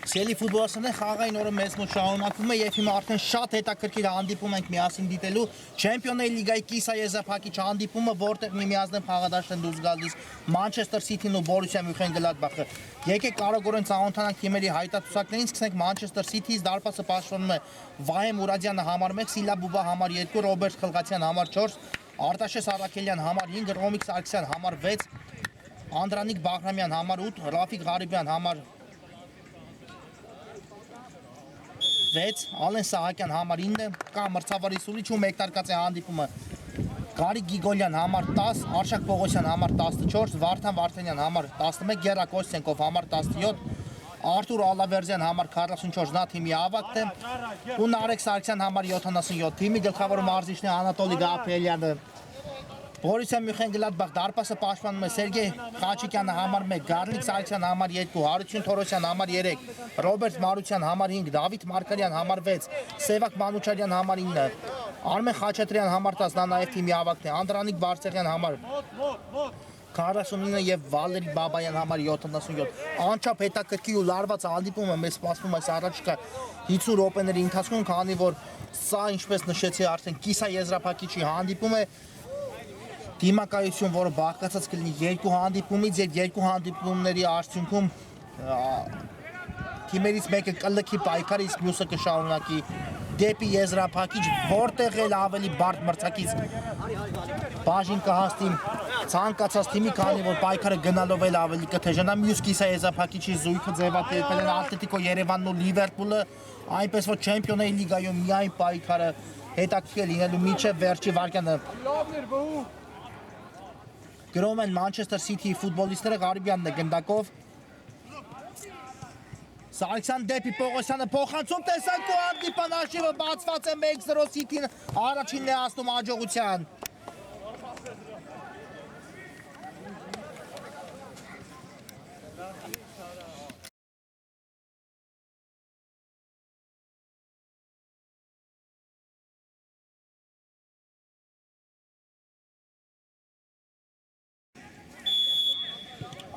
Սիրելի ֆուտբոլիստներ, խաղային օրը մեզ մոտ շարունակվում է եւ հիմա արդեն շատ հետաքրքիր հանդիպում ենք միասին դիտելու Չեմպիոնների լիգայի կիսաեզրափակիչ հանդիպումը, որտեղ միմյանցն փաղադաշտ են դուրս գալիս Մանչեսթեր Սիթին ու Բորուսիա Մյունխեն-Գլադբախը։ Եկեք կարողորեն ծանոթանանք թիմերի հայտարարություններին, սկսենք Մանչեսթեր Սիթիից, դարպասը պաշտպանում է Վահեմ Ուրադյանը համար 1, Սիլա Բուբա համար 2, Ռոբերտ Խլղացյան համար 4, Արտաշես Արաքելյան համար 5, Ռոմիկ Սարգսյան համար 6, Անդրանիկ Բաղրամյան համար 8, Ռաֆիկ Ղարիբյան համար 6, Ալեն Սահակյան համար 9, կա մրցավարի սուրիչ ու մեկնարկած է հանդիպումը Գարիկ Գիգոլյան համար 10, Արշակ Պողոսյան համար 14, Վարդան Վարդանյան համար 11, Գերա Կոստենկով համար 17, Արտուր Ալավերձյան համար 44, նա թիմի ավագն է, ու Նարեկ Սարգսյան համար 77, թիմի գլխավոր մարզիչն է Անատոլի Գաբրիելյանը, Բորուսիա Մյունխեն-Գլադբախ դարպասը պաշտպանում է Սերգեյ Խաչիկյանը համար 1, Գառնիկ Սարգսյան համար 2, Հարություն Թորոսյան համար 3, Ռոբերտ Մարության համար 5, Դավիթ Մարկարյան համար 6, Սևակ Մանուչարյան համար 9, Արմեն Խաչատրյան համար 10, նա նաև թիմի ավագն է, Անդրանիկ Բարսեղյան համար 49 եւ Վալերի Բաբայան համար 77։ Անչափ հետաքրքիր ու լարված հանդիպումը մեզ սպասվում այս առաջիկա 50 րոպեների ընթացքում, քանի որ սա, ինչպես նշեցի, արդեն կիսաեզրափակիչի հանդիպում է։ Դիմակայություն, որը բաղկացած կլինի երկու հանդիպումից եւ երկու հանդիպումների արդյունքում թիմերից մեկը կլքի պայքար, իսկ մյուսը կշարունակի դեպի եզրափակիչ, որտեղ էլ ավելի բարդ մրցակից բաժին կհասնի ցանկացած թիմի, քանի որ պայքարը գնալով էլ ավելի կթեժանա։ Մյուս կիսաեզրափակիչի զույգը ձևակերպել են Ատլետիկո Երևանն ու Լիվերպուլը, այնպես որ Չեմպիոնների լիգայում միայն պայքարը հետաքրքիր լինելու միջև վերջի վարկյանը գրում են Մանչեսթեր Սիթիի ֆուտբոլիստները, Ղարիբյանն է գնդակով, Սարգսյան դեպի Պողոսյանը փոխանցում, տեսանք ու հանդիպան արշիվը բացված է 1-0 Սիթին առաջինն է հասնում հաջողության։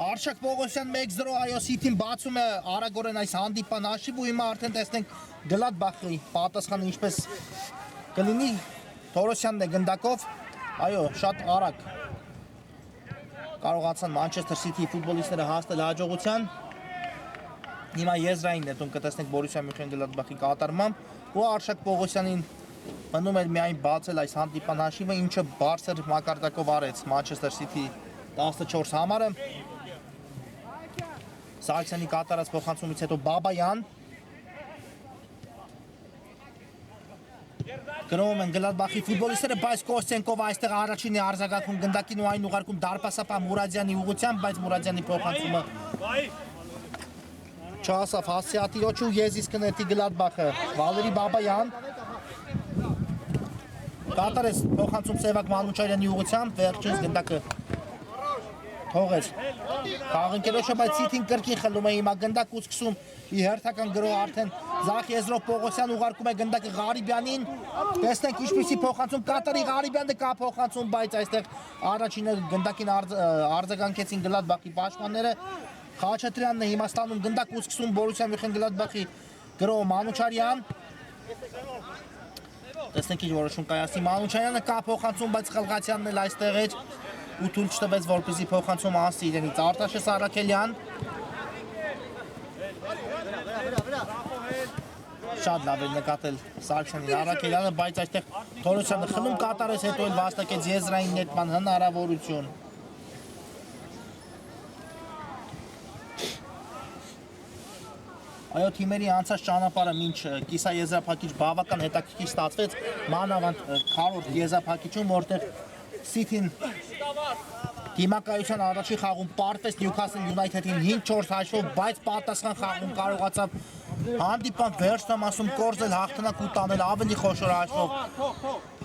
Արշակ Պողոսյան 1-0 այո Սիթին բացում է արագորեն այս հանդիպան հաշիվ ու հիմա արդեն տեսնենք Գլադբախի պատասխանը ինչպես կլինի, Թորոսյանն է գնդակով, այո շատ արագ կարողացան Մանչեսթեր Սիթիի ֆուտբոլիստները հասնել հաջողության, հիմա եզրային նետում կտեսնենք Բորուսիա Մյունխեն-Գլադբախի կատարմամբ ու Արշակ Պողոսյանին մնում էր միայն բացել այս հանդիպան հաշիվը, ինչը բարձր մակարդակով արեց Մանչեսթեր Սիթիի 14 համարը Սարգսյանի կատարած փոխանցումից հետո Բաբայան գրում են Գլադբախի ֆուտբոլիստները, բայց Կոստենկով այստեղ առաջինն է արձագանքում գնդակին ու այն ուղարկում դարպասապա Մուրադյանի ուղղությամբ, բայց Մուրադյանի փոխանցումը չհասավ հասցեատիրոջ ու եզիս կնետի Գլադբախը Վալերի Բաբայան կատարեց փոխանցում Սևակ Մանուչարյանի ուղղությամբ, վերջինս գնդակը թողեց խաղընկերոջը, բայց Սիթին կրկին խլում է հիմա գնդակ ու սկսում ի հերթական գրող արդեն Զախ Եզրով Պողոսյան ուղարկում է գնդակը Ղարիբյանին, տեսնենք ինչպիսի փոխանցում կատարի Ղարիբյանը կա փոխանցում, բայց այստեղ առաջինը գնդակին արձագանքեցին Գլադբախի պաշտպանները, Խաչատրյանն է հիմա ստանում գնդակ ու սկսում Բորուսիա Մյունխեն-Գլադբախի գրող Մանուչարյան, տեսնենք ինչ որոշում կայացնի Մանուչարյանը, կա փոխանցում, բայց Խլղացյանն էլ այստեղ էր ու թույլ չտվեց, որպեսզի փոխանցում հասցի իրենից Արտաշես Արաքելյան շատ լավ էր նկատել Սարգսյանին Արաքելյանը, բայց այստեղ Թորոսյանը խլում կատարեց, հետո էլ վաստակեց եզրային նետման հնարավորություն այո թիմերի անցած ճանապարհը մինչ կիսաեզրափակիչ բավական հետաքրքիր ստացվեց մանավանդ քառորդ եզրափակիչում, որտեղ Սիթին դիմակայության առաջի խաղում պարտվեց Նյուքասլ Յունայթեդին 5-4 հաշվով, բայց պատասխան խաղում կարողացավ հանդիպան վերջնամասում կորզել հաղթանակ ու տանել ավելի խոշոր հաշվով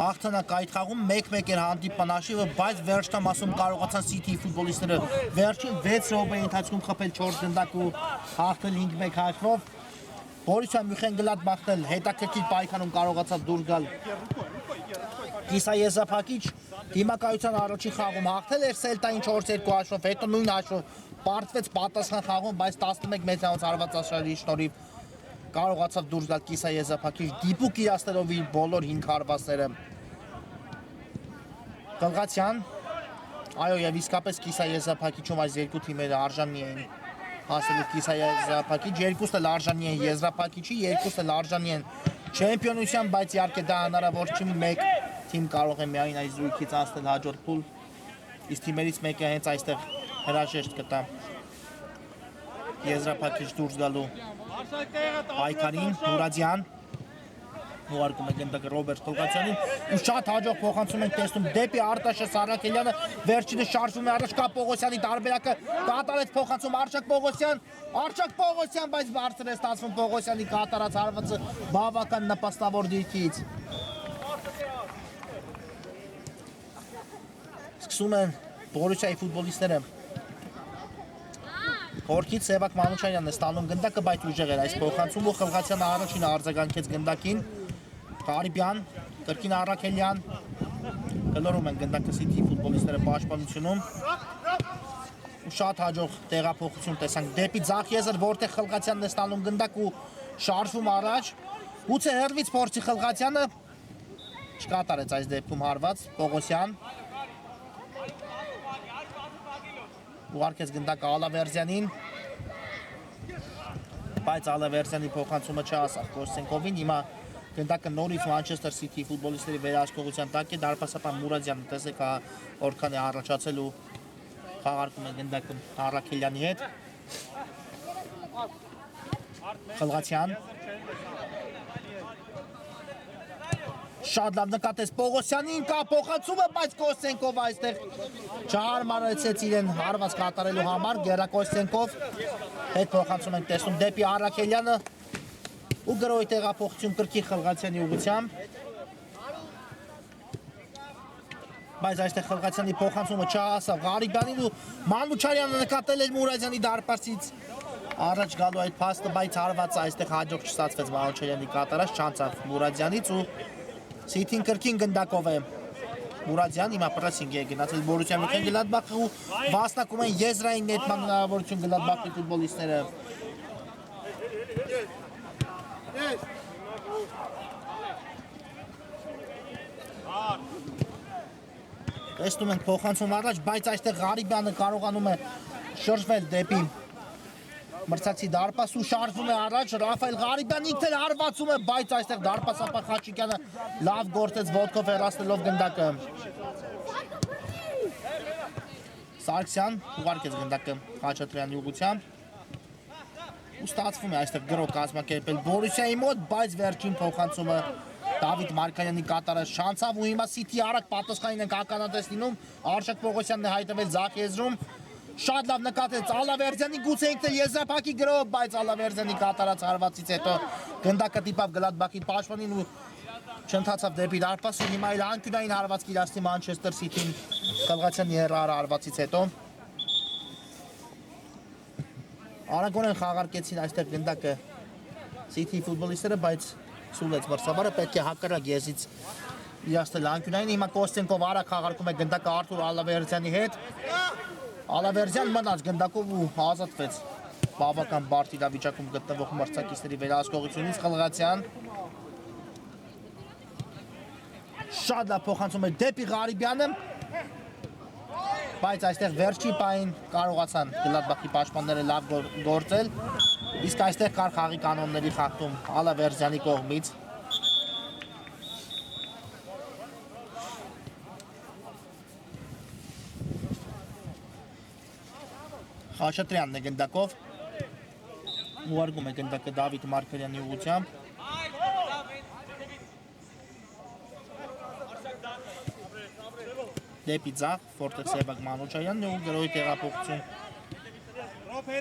հաղթանակ այդ խաղում 1-1 էր հանդիպան հաշիվը, բայց վերջնամասում կարողացան Սիթիի ֆուտբոլիստները վերջին 6 րոպեի ընթացքում խփել 4 գնդակ ու հաղթել 5-1 հաշվով Բորիսիա Մյունխեն-Գլադբախն էլ հետաքրքիր պայքարում կարողացավ դուրս գալ Կիսա Եզրափակիչ դիմակայության առաջին խաղում հաղթել էր Սելտային 4-2 հաշվով, հետո նույն հաշվով պարտվեց պատասխան խաղում, բայց 11 մետրանոց հարվածաշարի շնորհիվ կարողացավ դուրս գալ Կիսա Եզրափակիչ դիպուկ իրացնելով իր բոլոր 5 հարվածները։ Կլղացյան, այո, եւ իսկապես Կիսա Եզրափակիչում այս երկու թիմերը արժանի են հասնելու Կիսա Եզրափակիչ, երկուսն էլ արժանի են Եզրափակիչի, երկուսն էլ արժանի են չեմպիոնության, բայց իհարկե դա հնարավոր չի մեկ թիմ կարող է միայն այս զույգից անցնել հաջորդ փուլ, իսկ թիմերից մեկը հենց այստեղ հրաժեշտ կտա Եզրափակիչ դուրս գալու պայքարին, Մուրադյան ուղարկում է գնդակը Ռոբերտ Կլղացյանին ու շատ հաջող փոխանցում ենք տեսնում դեպի Արտաշես Սարաքելյանը, վերջինը շարժվում է առաջ Կա Պողոսյանի տարբերակը կատարեց փոխանցում Արշակ Պողոսյան, բայց բարձր է ստացվում Պողոսյանի կատարած հարվածը բավական նպաստավոր դիրքից։ Սկսում են Բորուսիայի ֆուտբոլիստները Խորքից Սևակ Մանուչարյանն է ստանում գնդակը, բայց ուժեղ էր այս փոխանցումը ու Կլղացյանը առաջինը արձագանքեց գնդակին Ղարիբյան, կրկին Առաքելյան գլորում են գնդակը Սիթիի ֆուտբոլիստները պաշտպանությունում ու շատ հաջող տեղափոխություն տեսանք դեպի ձախ եզր, որտեղ Կլղացյանն է ստանում գնդակ ու շարժվում առաջ գուցե հեռվից փորձի Կլղացյանը չկատարեց այս դեպքում հարված Պողոսյան ուղարկեց գնդակը Ալավերդյանին բայց Ալավերդյանի փոխանցումը չհասավ Կոստենկովին հիմա գնդակը նորից Մանչեսթեր Սիթիի ֆուտբոլիստների վերահսկողության տակ է դարպասապան Մուրադյանը տեսեք որքան է առաջացել ու խաղարկում է գնդակը Առաքելյանի հետ Կլղացյան Շատ լավ նկատեց Պողոսյանին կա փոխանցումը, բայց Կոստենկով այստեղ չհարմարեցեց իրեն հարված կատարելու համար Գերա Կոստենկով հետ փոխանցում ենք տեսնում դեպի Առաքելյանը ու գրոյի տեղափոխություն կրկին Կլղացյանի ուղղությամբ բայց այստեղ Կլղացյանի փոխանցումը չհասավ Ղարիբյանին ու Մանուչարյանը նկատել էր Մուրադյանի դարպասից առաջ գալու այդ փաստը, բայց հարվածը այստեղ հաջող չստացվեց Մանուչարյանի կատարած չանցավ Մուրադյանից ու Սիթին կրկին գնդակով է Մուրադյան, հիմա պրեսինգ է գնացել Բորուսիա Մյունխեն-Գլադբախը ու վաստակում են եզրային նետման հնարավորություն Գլադբախի ֆուտբոլիստները Տեսնում ենք փոխանցում առաջ, բայց այստեղ Ղարիբյանը կարողանում է շրջվել դեպի մրցակցի դարպաս ու շարժվում է առաջ Ռաֆայել Ղարիբյանն ինքն էլ հարվածում է, բայց այստեղ դարպասապահ Խաչիկյանը լավ գործեց ոտքով հեռացնելով գնդակը Սարգսյան ուղարկեց գնդակը Խաչատրյանի ուղղությամբ ու ստացվում է այստեղ գրո կազմակերպել Բորուսիայի մոտ, բայց վերջին փոխանցումը Դավիթ Մարկարյանի կատարած շանցավ ու հիմա Սիթի արագ պատասխանին ենք ականատես լինում Արշակ Պողոսյանն է հայտնվել ձախ եզրում Շատ լավ նկատեց Ալավերդյանի գուցե ինքն էլ եզրափակի գրով, բայց Ալավերդյանի կատարած հարվածից հետո գնդակը դիպավ Գլադբախի պաշտպանին ու չընթացավ դեպի դարպաս ու հիմա էլ անկյունային հարված կիրացնի Մանչեսթեր Սիթին Կլղացյանի հեռահար հարվածից հետո Արագորեն խաղարկեցին այստեղ գնդակը Սիթիի ֆուտբոլիստները, բայց սուլեց մրցավարը պետք է հակառակ եզրից իրացնել անկյունային հիմա Կոստենկով արագ խաղարկում է գնդակը Արթուր Ալավերդյանի հետ Ալավերդյան մնաց գնդակով ու ազատվեց բավական բարդ իրավիճակում գտնվող մրցակիցների վերահսկողությունից Կլղացյան շատ լավ փոխանցում է դեպի Ղարիբյանը բայց այստեղ վերջի պահին կարողացան Գլադբախի պաշտպանները լավ գործել իսկ այստեղ կար խաղի կանոնների խախտում Ալավերդյանի կողմից Խաչատրյանն է գնդակով ուղարկում է գնդակը Դավիթ Մարկարյանի ուղղությամբ դեպի ձախ որտեղ Սևակ Մանուչարյանն ու գրոյի տեղափոխություն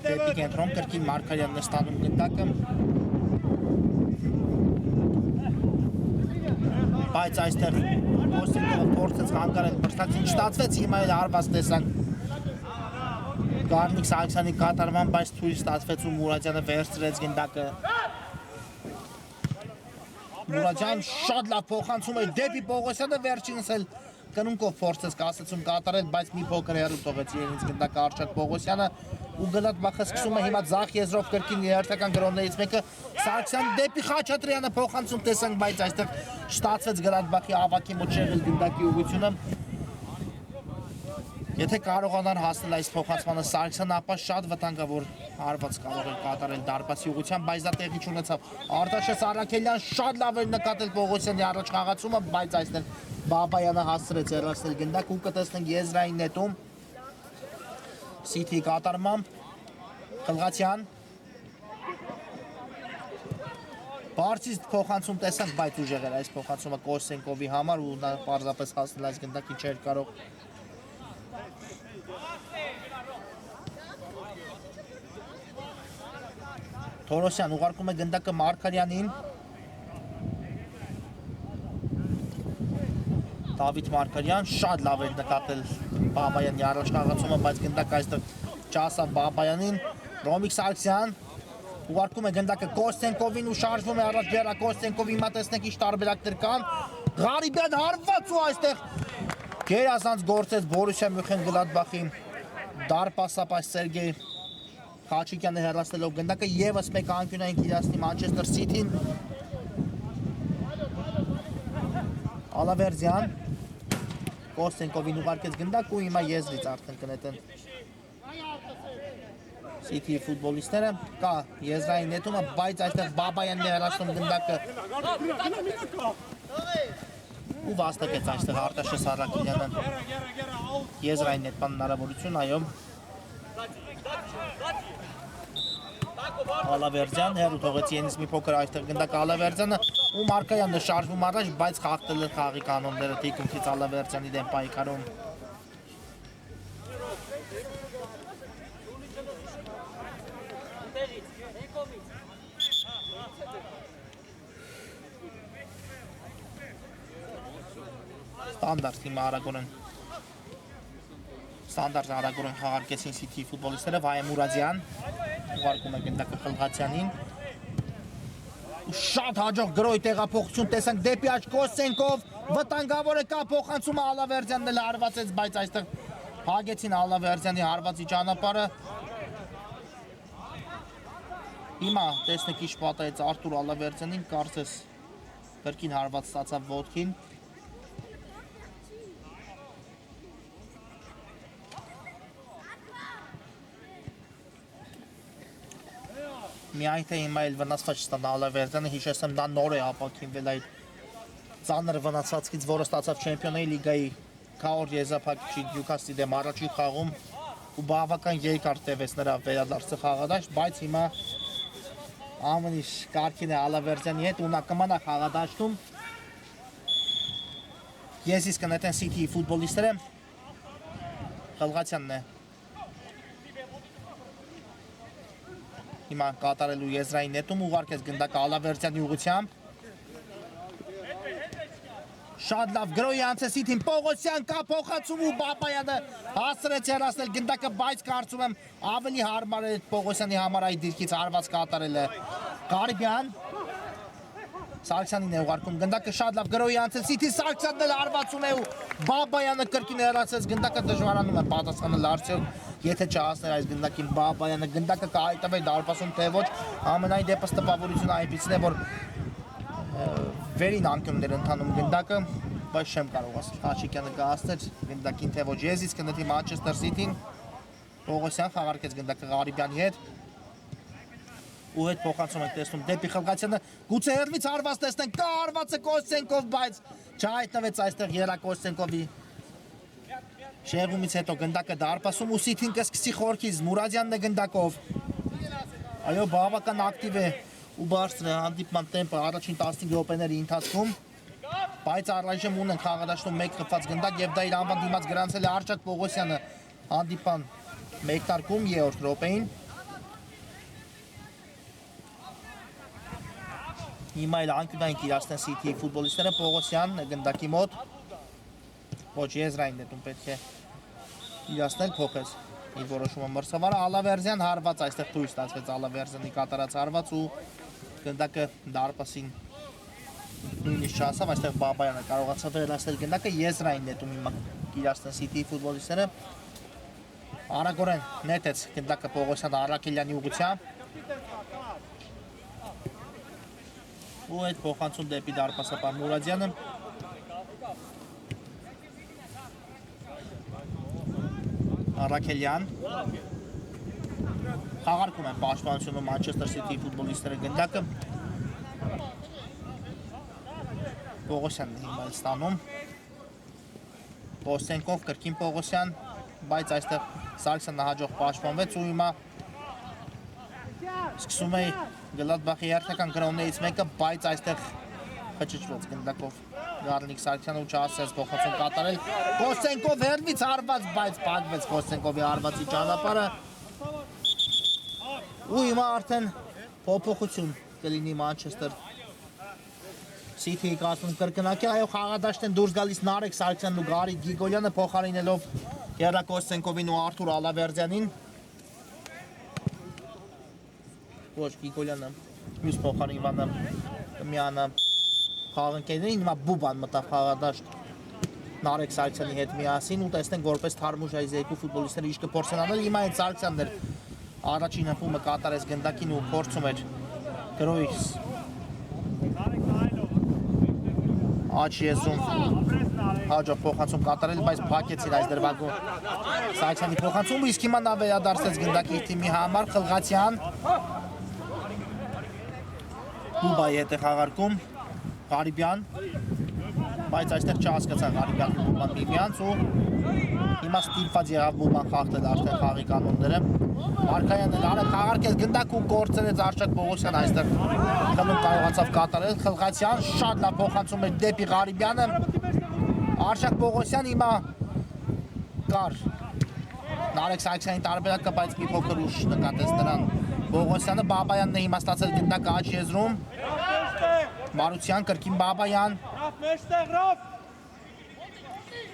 դեպի կենտրոն կրկին Մարկարյանն է ստանում գնդակը բայց այստեղ Կոստենկովը փորձեց հանգարել մրցակցին չստացվեց հիմա էլ հարված տեսանք Գառնիկ Սարգսյանի կատարման, բայց թույլ ստացվեց ու Մուրադյանը վերցրեց գնդակը Մուրադյան շատ լավ փոխանցում է դեպի Պողոսյանը, վերջինս էլ կնունքով փորձեց կասեցում կատարել, բայց մի փոքր հեռու թողեց իրենից գնդակը Արշակ Պողոսյանը ու Գլադբախը սկսում է հիմա ձախ եզրով կրկին երթական գրոններից մեկը Սարգսյան դեպի Խաչատրյանը փոխանցում տեսանք, բայց այստեղ շտացվեց Գլադբախի ավակի մոտ շեղել գնդակի ուղղությունը Եթե կարողանար հասնել այս փոխանցմանը Սարգսյանը, ապա շատ վտանգավոր հարված կարող էր կատարել դարպասի ուղղությամբ, բայց դա տեղի չունեցավ։ Արտաշես Արաքելյան շատ լավ էր նկատել Պողոսյանի առաջ խաղացումը, բայց այստեղ Բաբայանը հասցրեց հեռացնել գնդակ ու կտեսնենք եզրային նետում Սիթի կատարմամբ Խլղացյան Բարձից փոխանցում տեսանք, բայց ուժեղ էր այս փոխանցումը Կոստենկովի համար ու նա պարզապես հասնել այս գնդակին չէր կարող Թորոսյան ուղարկում է գնդակը Մարկարյանին Դավիթ Մարկարյան շատ լավ էր նկատել Բաբայանի առաջ խաղացումը, բայց գնդակը այստեղ չհասավ Բաբայանին Ռոմիկ Սարգսյան ուղարկում է գնդակը Կոստենկովին ու շարժվում է առաջ Բերա Կոստենկովի հիմա տեսնենք ինչ տարբերակներ կան Ղարիբյան հարված ու այստեղ գերազանց գործեց Բորուսիա Մյունխեն-Գլադբախի դարպասապաշ Սերգեյ Խաչիկյանը հեռացնելով գնդակը եւս մեկ անկյունային իրացնի Մանչեսթեր Սիթին Ալավերդյան Կոստենկովին ուղարկեց գնդակ ու հիմա եզրից արդեն կնետեն Սիթի ֆուտբոլիստները կա եզրային նետումը, բայց այստեղ Բաբայանն է հեռացնում գնդակը ու վաստակեց այստեղ Արտաշես Արաքելյանը եզրային նետման հնարավորություն, այո Ալավերդյան հեռու թողեց ենից մի փոքր այստեղ գնդակը Ալավերդյանը ու Մարկարյանն է շարժվում առաջ, բայց խախտել է խաղի կանոնները թիկունքից Ալավերդյանի դեմ պայքարում Ստանդարտ հիմա արագորեն խաղարկեցին Սիթի ֆուտբոլիստները Վայե Մուրադյան ուղարկում է գնդակը Խլղացյանին ու շատ հաջող գրոյ տեղափոխություն տեսանք դեպի աջ Կոստենկով վտանգավոր է կա փոխանցումը Ալավերդյանն էլ հարվածեց, բայց այստեղ հագեցին Ալավերդյանի հարվածի ճանապարհը հիմա տեսնեք ինչ պատահեց Արտուր Ալավերդյանին կարծես կրկին հարված ստացավ ոտքին Միայն թե հիմա էլ վնասված չստանա Ալավերդյանը, հիշեցնեմ դա նոր է ապակինվել այդ ծանր վնասվածքից, որը ստացավ Չեմպիոնների լիգայի քավոր եզրափակիչի Նյուքասլի դեմ առաջին խաղում ու բավական երկար տևեց նրա վերադարձը խաղադաշտ, բայց հիմա ամեն ինչ կարգին է Ալավերդյանի հետ ու նա կմնա խաղադաշտում ես իսկ կնետեն Սիթիի ֆուտբոլիստները Խլղացյանն է Հիմա կատարելու եզրային նետում ուղարկեց գնդակը Ալավերդյանի ուղղությամբ Շատ լավ գրոյի անցեց Սիթին Պողոսյան կա փոխանցում ու Բաբայանը հասցրեց հեռացնել գնդակը, բայց կարծում եմ ավելի հարմար է Պողոսյանի համար այդ դիրքից հարված կատարելը Ղարիբյան Սարգսյանին է ուղարկում գնդակը շատ լավ գրոյի անցեց Սիթի Սարգսյանն էլ հարվածում է ու Բաբայանը կրկին հեռացեց գնդակը դժվարանում է պատասխանել արդյոք Եթե չհասներ այս գնդակին Բաբայանը գնդակը կհայտնվի դարպասում թե ոչ ամենայն դեպս տպավորությունը այնպիսին է որ վերին անկյուններ ընթանում գնդակը բայց չեմ կարող ասել Խաչիկյանը կհասներ գնդակին թե ոչ ես իսկ նետի Մանչեսթեր Սիթին Պողոսյան խաղարկեց գնդակը Ղարիբյանի հետ ու հետ փոխանցում ենք տեսնում դեպի Խլղացյանը գուցե հեռվից հարված տեսնենք կա հարվածը Կոստենկով բայց չհայտնվեց այստեղ Երա Կոստենկովի Շեղումից հետո գնդակը դարպասում ու Սիթին կսկսի խորքից Մուրադյանն է գնդակով այո բավական ակտիվ է ու բարձր է հանդիպման տեմպը առաջին 15 րոպեների ընթացքում բայց առայժմ ունենք խաղադաշտում մեկ խփված գնդակ եւ դա իր անվան դիմաց գրանցել է Արշակ Պողոսյանը հանդիպան մեկնարկում 3-րդ րոպեին Հիմա էլ անկյունային կիրացնեն Սիթիի ֆուտբոլիստները Պողոսյան գնդակի մոտ ոչ եզրային նետում պետք է իրացնել փոխեց իր որոշումը մրցավարը Ալավերդյան հարված այստեղ թույլ ստացվեց Ալավերդյանի կատարած հարված ու գնդակը դարպասին նույնիսկ չասավ, այստեղ Բաբայանը կարողացավ վերացնել գնդակը, Եզրային նետում հիմա իրացնեն City-ի ֆուտբոլիստները։ Արագորեն նետեց գնդակը Պողոսյանը Արաքելյանի ուղղությամբ։ Ու այդ փոխանցում դեպի դարպասապահ Մուրադյանը։ Արաքելյան։ Խաղարկում են պաշտպանությունը Մանչեսթեր Սիթիի ֆուտբոլիստները գնդակը։ Պողոսյանն հիմա ստանում։ Պոստենկով կրկին Պողոսյան, բայց այստեղ Սարգսյանը հաջող պաշտպանվեց ու հիմա սկսում է Գլադբախի հերթական գրոններից մեկը, բայց այստեղ խճճվեց գնդակով Գառնիկ Սարգսյանը ու չհասցրեց փոխանցում կատարել։ Պոստենկով հերվից հարված, բայց փակվեց Պոստենկովի հարվածի ճանապարհը։ Ու հիմա արդեն փոփոխություն կլինի Մանչեսթեր City-ի կազմում կրկնակի, այո, խաղադաշտեն դուրս գալիս Նարեկ Սարգսյանն ու Գարիկ Գիգոլյանը փոխարինելով Գերա Կոստենկովին ու Արթուր Ալավերդյանին։ Ոչ Գիգոլյանը, մյուս փոխարինվանը Կմյանը խաղընկերներին, հիմա Բուբան մտավ խաղադաշտ Նարեկ Սարգսյանի հետ միասին ու տեսնենք որպես թարմուժ այս երկու ֆուտբոլիստները ինչ կփորձեն անել։ Հիմա այդ Սարգսյանն էր առաջին հպումը կատարեց գնդակին ու փորձում էր գրոյից աչ եզրում հաջող փոխանցում կատարել, բայց փակեցին այս դրվագում Սարգսյանի փոխանցումը, իսկ հիմա նա վերադարձեց գնդակի թիմի համար Խլղացյան Բուբայի հետ է խաղարկում Ղարիբյան, բայց այստեղ չհասկացան Ղարիբյանն ու Բուբան միմյանց ու հիմա ստիպված եղավ Բուբան խախտել արդեն խաղի կանոնները։ Մարքայանն էլ արել խաղարկեց գնդակ ու կորցրեց Արշակ Պողոսյան այստեղ խլում կարողացավ կատարել Խլղացյան շատ լավ փոխանցում էր դեպի Ղարիբյանը Արշակ Պողոսյան հիմա կար Նարեկ Սարգսյանի տարբերակը, բայց մի փոքր ուշ նկատեց նրան Պողոսյանը Բաբայանն է հիմա ստացել գնդակը աչ եզրում Մարության կրկին Բաբայան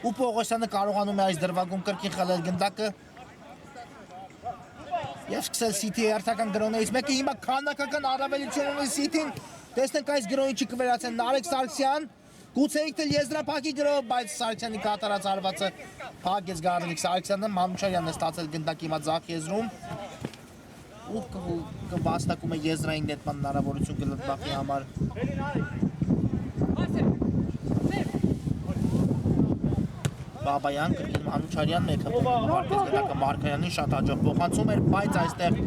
ու Պողոսյանը կարողանում է այս դրվագում կրկին խլել գնդակը եւ սկսել City-ի հերթական գրոններից մեկը հիմա քանակական առավելություն ունի City-ն տեսնենք այս գրոնի չի կվերացեն Նարեկ Սարգսյան գուցե իքնել եզրափակի գրով բայց Սարգսյանի կատարած արվածը փակեց Գառնիկ Սարգսյանը Մանուչարյանն է ստացել գնդակի հիմա ձախ եզրում ու կվաստակում է եզրային նետման հնարավորություն Գլադբախի համար Բաբայան, կրկին Մանուչարյան մեկը գնդակը Մարքայանին շատ հաջող փոխանցում էր, բայց այստեղ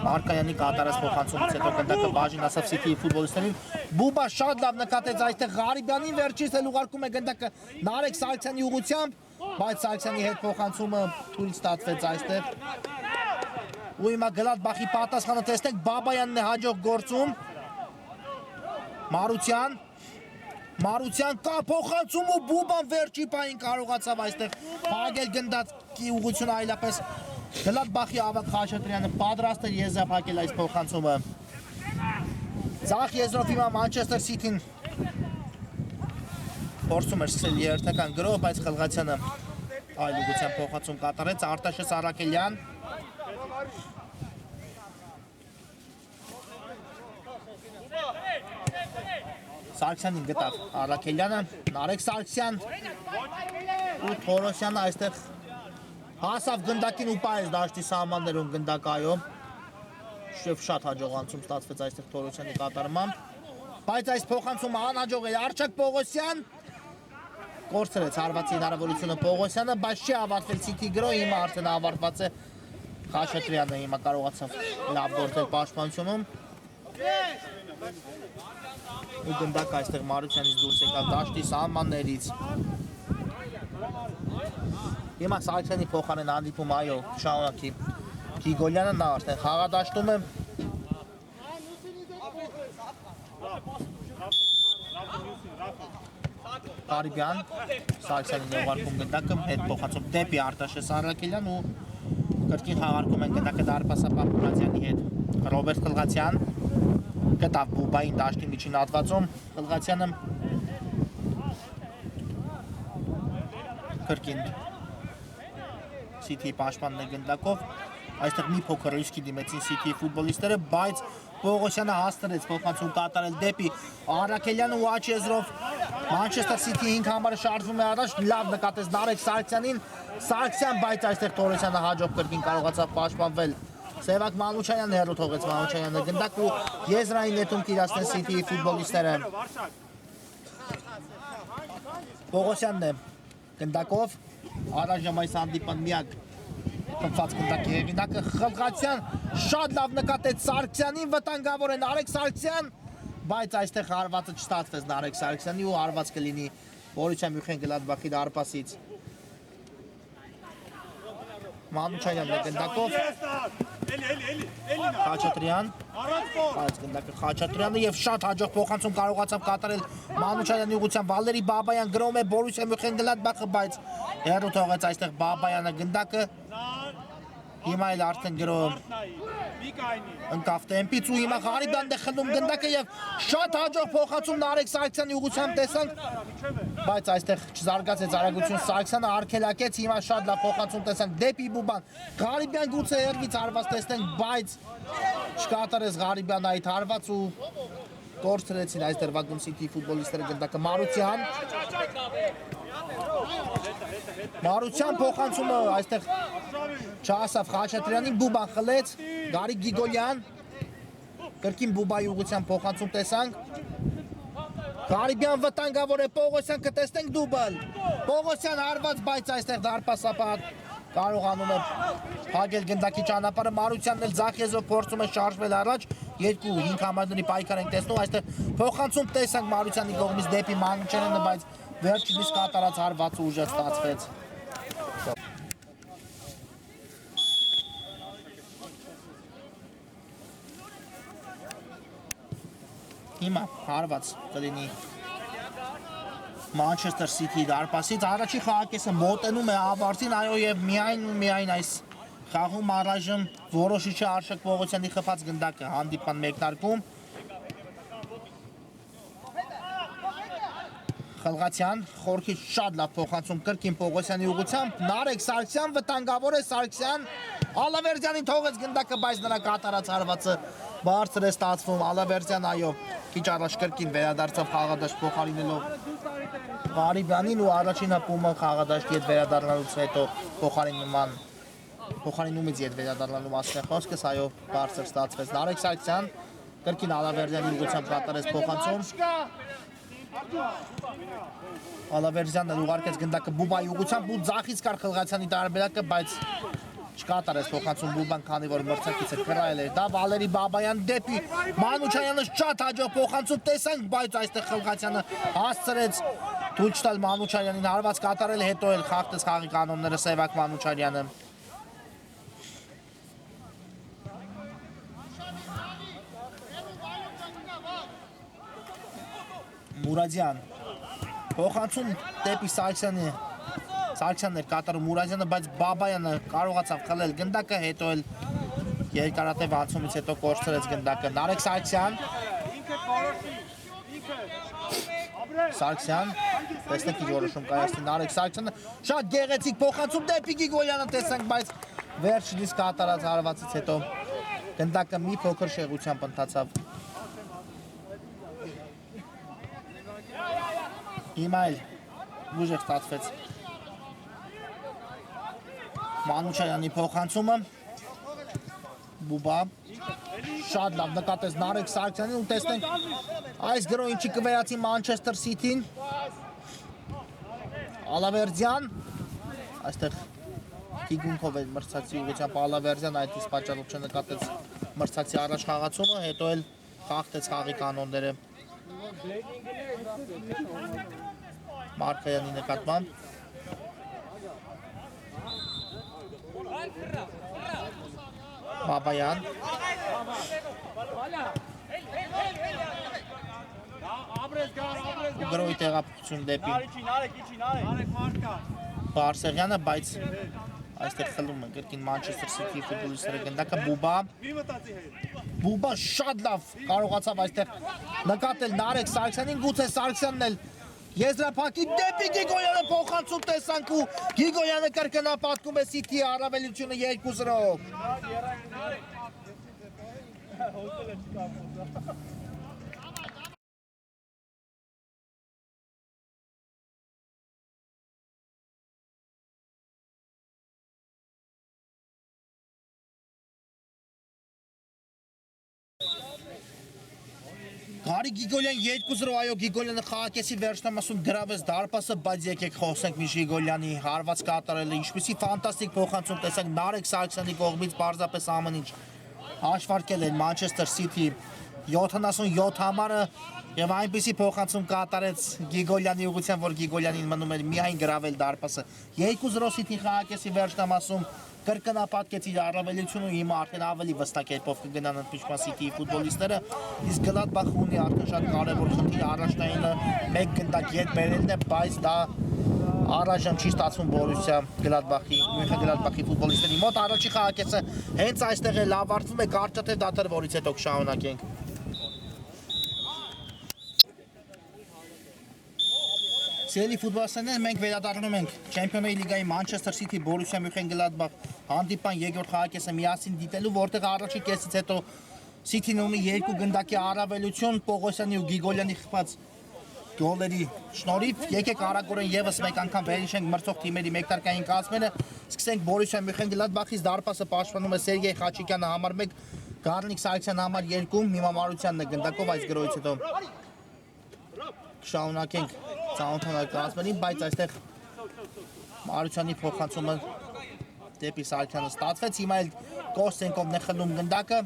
Մարքայանի կատարած փոխանցումից հետո գնդակը բաժին ասավ City-ի ֆուտբոլիստերին Բուբա շատ լավ նկատեց այստեղ Ղարիբյանին վերջից էլ ուղարկում է գնդակը Նարեկ Սարգսյանի ուղղությամբ, բայց Սարգսյանի հետ փոխանցումը թույլ ստացվեց այստեղ ու հիմա Գլադբախի պատասխանը տեսնենք Բաբայանն է հաջող գործում Մարության կա փոխանցում ու Բուբան վերջի պահին կարողացավ այստեղ փակել գնդակի ուղղությունը այլապես Գլադբախի Ավագ Խաչատրյանը պատրաստ էր եզրափակել այս փոխանցումը Ձախ եզրով հիմա Մանչեսթեր Սիթին փորձում էր սկսել երթական գրով, բայց Խլղացյանը այլ ուղղությամբ փոխանցում կատարեց Արտաշես Արաքելյան Սարգսյանին գտավ Արաքելյանը, Նարեկ Սարգսյան ու Թորոսյանը այստեղ հասավ գնդակին ու պայեց դաշտի սահմաններում գնդակայո Շեվ շատ հաջողանցում ստացվեց այստեղ Թորոսյանի կատարմամբ բայց այս փոխանցումը անհաջող է Արշակ Պողոսյան կորցրեց հարվածի հնարավորությունը Պողոսյանը, բայց չի ավարտվել City-ի գրոհը, հիմա արդեն ավարտված է Խաչատրյանը հիմա կարողացավ լավ գործել պաշտպանությունում ու գնդակ այստեղ Մարությանից դուրս եկավ դաշտի սահմաններից հիմա Սարգսյանի փոխարեն հանդիպում այո շարունակի Գիգոլյանը նա արդեն խաղադաշտում է Ղարիբյան Սարգսյանին ուղարկում գնդակը հետ փոխանցում դեպի Արտաշես Արաքելյան ու կրկին խաղարկում են գնդակը դարպասապահ Մուրադյանի հետ Ռոբերտ Խլղացյան գտավ Բուբային դաշտի միջին հատվածում Խլղացյանը կրկին City-ի պաշտպանն է գնդակով այստեղ մի փոքր ռիսկի դիմեցին City ֆուտբոլիստները, բայց Պողոսյանը հաստրեց փոխանցում կատարել դեպի Արաքելյանը ու Աչեզրով Manchester City 5 համարը շարժվում է առաջ, լավ նկատեց Նարեկ Սարգսյանին, Սարգսյան, բայց այստեղ Թորոսյանը հաջող կրկին կարողացավ պաշտպանվել։ Սևակ Մանուչյանը հերո թողեց Մանուչյանը գնդակ ու եզրային նետում կիրացնեն City ֆուտբոլիստները։ Պողոսյանն է գնդակով առայժմ այս հանդիպան միակ խփված գնդակի հեղինակը Խլղացյան շատ լավ նկատեց Սարգսյանին, վտանգավոր է Նարեկ Սարգսյան, բայց այստեղ հարվածը չստացվեց Նարեկ Սարգսյանի ու հարված կլինի Բորուսիա Մյունխեն-Գլադբախի դարպասից։ Մանուչյանն է գնդակով Խաչատրյան, բայց գնդակը Խաչատրյանը եւ շատ հաջող փոխանցում կարողացավ կատարել Մանուչյանի ուղղությամբ Վալերի Բաբայան գրում է Բորուսիա Մյունխեն-Գլադբախը, բայց հերո թողեց այստեղ Բաբայանը գնդակը հիմա էլ արդեն գրում ընկավ տեմպից ու հիմա Ղարիբյանն է խլում գնդակը եւ շատ հաջող փոխանցում Նարեկ Սարգսյանի ուղղությամբ տեսանք, բայց այստեղ չզարգացեց արագություն Սարգսյանը արգելակեց, հիմա շատ լավ փոխանցում տեսանք դեպի Բուբան, Ղարիբյան գուցե երվից հարված տեսնենք, բայց չկատարեց Ղարիբյանը այդ հարված ու կորցրեցին այս դրվագում City ֆուտբոլիստները գնդակը Մարության փոխանցումը այստեղ չհասավ Խաչատրյանին, Բուբան խլեց, Գարիկ Գիգոլյան, կրկին Բուբայի ուղղությամբ փոխանցում տեսանք, Ղարիբյան վտանգավոր է, Պողոսյան կտեսնենք դուբլ, Պողոսյան հարված, բայց այստեղ դարպասապատ կարողանում է հագել գնդակի ճանապարհը, Մարությանն էլ ձախ եզրով փորձում է շարժվել առաջ, 2-5 համարների պայքար ենք տեսնում, այստեղ փոխանցում տեսանք Մարությանի կողմից դեպի Մանուչյանը, բայց վերջինիս կատարած հարվածը ուժեղ ստացվեց։ Հիմա հարված կլինի Manchester City դարպասից, առաջի խաղակեսը մոտենում է ավարտին, այո եւ միայն այս խաղում առայժմ որոշիչը Արշակ Պողոսյանի խփած գնդակը հանդիպան մեկնարկում։ Խլղացյան, խորքից շատ լավ փոխանցում կրկին Պողոսյանի ուղղությամբ, Նարեկ Սարգսյան վտանգավոր է Սարգսյան, Ալավերդյանին թողեց գնդակը, բայց նրա կատարած հարվածը բարձր է ստացվում, Ալավերդյան այո, քիչ առաջ կրկին վերադարձավ խաղադաշտ փոխարինելով Ղարիբյանին ու առաջին հպումը խաղադաշտի հետ վերադառնալուց հետո փոխարինումից հետ վերադառնալու մասն է խոսքս, այո, բարձր ստացվեց Նարեկ Սարգսյան, կրկին Ալավերդյանի ուղղությամբ կատարեց փոխանցում Ալավերդյանն ուղարկեց գնդակը Բուբայի ուղղությամբ ու ձախից կար Խլղացյանի տարբերակը, բայց չկատարեց փոխանցում Բուբան, քանի որ մրցակիցը կռայել էր դա Վալերի Բաբայան դեպի Մանուչյանը շատ հաջող փոխանցում տեսանք, բայց այստեղ Խլղացյանը հասցրեց թույլ չտալ Մանուչյանին հարված կատարել, հետո էլ խախտեց խաղի կանոնները Սևակ Մանուչյանը։ Մուրադյան փոխանցում դեպի Սարգսյանը, Սարգսյանն էր կատարում Մուրադյանը, բայց Բաբայանը կարողացավ խլել գնդակը, հետո էլ երկարատև անցումից հետո կորցրեց գնդակը Նարեկ Սարգսյան, Սարգսյան, տեսնեք ինչ որոշում կայացնի Նարեկ Սարգսյանը, շատ գեղեցիկ փոխանցում դեպի Գիգոլյանը տեսանք, բայց վերջինիս կատարած հարվածից հետո գնդակը մի փոքր շեղությամբ ընթացավ։ Հիմա էլ ուժեղ ստացվեց Մանուչյանի փոխանցումը, Բուբա, շատ լավ նկատեց Նարեկ Սարգսյանին ու տեսնենք այս գրոհ ինչի կվերացի Manchester City-ին, Ալավերդյան, այստեղ Տիգունքով էր մրցակցի ուղղությամբ Ալավերդյան, այդ իսկ պատճառով չնկատեց մրցակցի առաջ խաղացումը, հետո էլ խախտեց խաղի կանոնները Մարկայանի նկատմամբ Բաբայան գրոհի տեղափոխություն դեպի Բարսեղյանը, բայց այստեղ խլում է կրկին Manchester City ֆուտբոլիստները գնդակը Բուբա շատ լավ կարողացավ այստեղ նկատել Նարեկ Սարգսյանին, գուցե Սարգսյանն էլ Եզրափակի դեպի Գիգոյանը փոխանցում տեսանք ու Գիգոյանը կրկնապատկում է City-ի առավելությունը 2-0-ով։ Գարի Գիգոլյան 2-0, այո, Գիգոլյանը խաղակեսի վերջնամասում գրավեց դարպասը, բայց եկեք խոսենք Միշ Գիգոլյանի հարված կատարելը, ինչպիսի ֆանտաստիկ փոխանցում տեսանք Նարեկ Սարգսյանի կողմից պարզապես ամեն ինչ հաշվարկել են Manchester City 77 համարը եւ այնպիսի փոխանցում կատարեց Գիգոլյանի ուղղությամբ, որ Գիգոլյանին մնում էր միայն գրավել դարպասը 2-0 City խաղակեսի վերջնամասում կրկնապատկեց իր առավելությունը հիմա արդեն ավելի վստահ կերպով կգնան ընդմիջման City-ի ֆուտբոլիստները, իսկ Գլադբախը ունի արդեն շատ կարևոր խնդիր առաջնայինը մեկ գնդակ ետ բերելն է, բայց դա առայժմ չի ստացվում Բորուսիա Գլադբախի, Մյունխեն Գլադբախի ֆուտբոլիստների մոտ առաջի խաղակեսը հենց այստեղ էլ ավարտվում է կարճատև դադար, որից հետո կշարունակենք։ Սիրելի ֆուտբոլիստներ, մենք վերադառնում ենք Չեմպիոնների լիգայի Manchester City Borussia Mönchengladbach հանդիպան երկրորդ խաղակեսը միասին դիտելու, որտեղ առաջի կեսից հետո City-ն ունի 2 գնդակի առավելություն Պողոսյանի ու Գիգոլյանի խփած գոլերի շնորհիվ։ Եկեք արագորեն եւս մեկ անգամ վերհիշենք մրցող թիմերի մեկտարկային կազմերը։ Սկսենք Borussia Mönchengladbach-ից դարպասը պաշտպանում է Սերգեյ Խաչիկյանը համար 1, Գառնիկ Սարգսյանը համար 2, Միմա Մարությանն է գնդակով այս գրոյից հետո շարունակենք ծանոթանալ կազմերին, բայց այստեղ Մարությանի փոխանցումը դեպի Սարգսյանը ստացվեց, հիմա էլ Կոստենկովն է խլում գնդակը,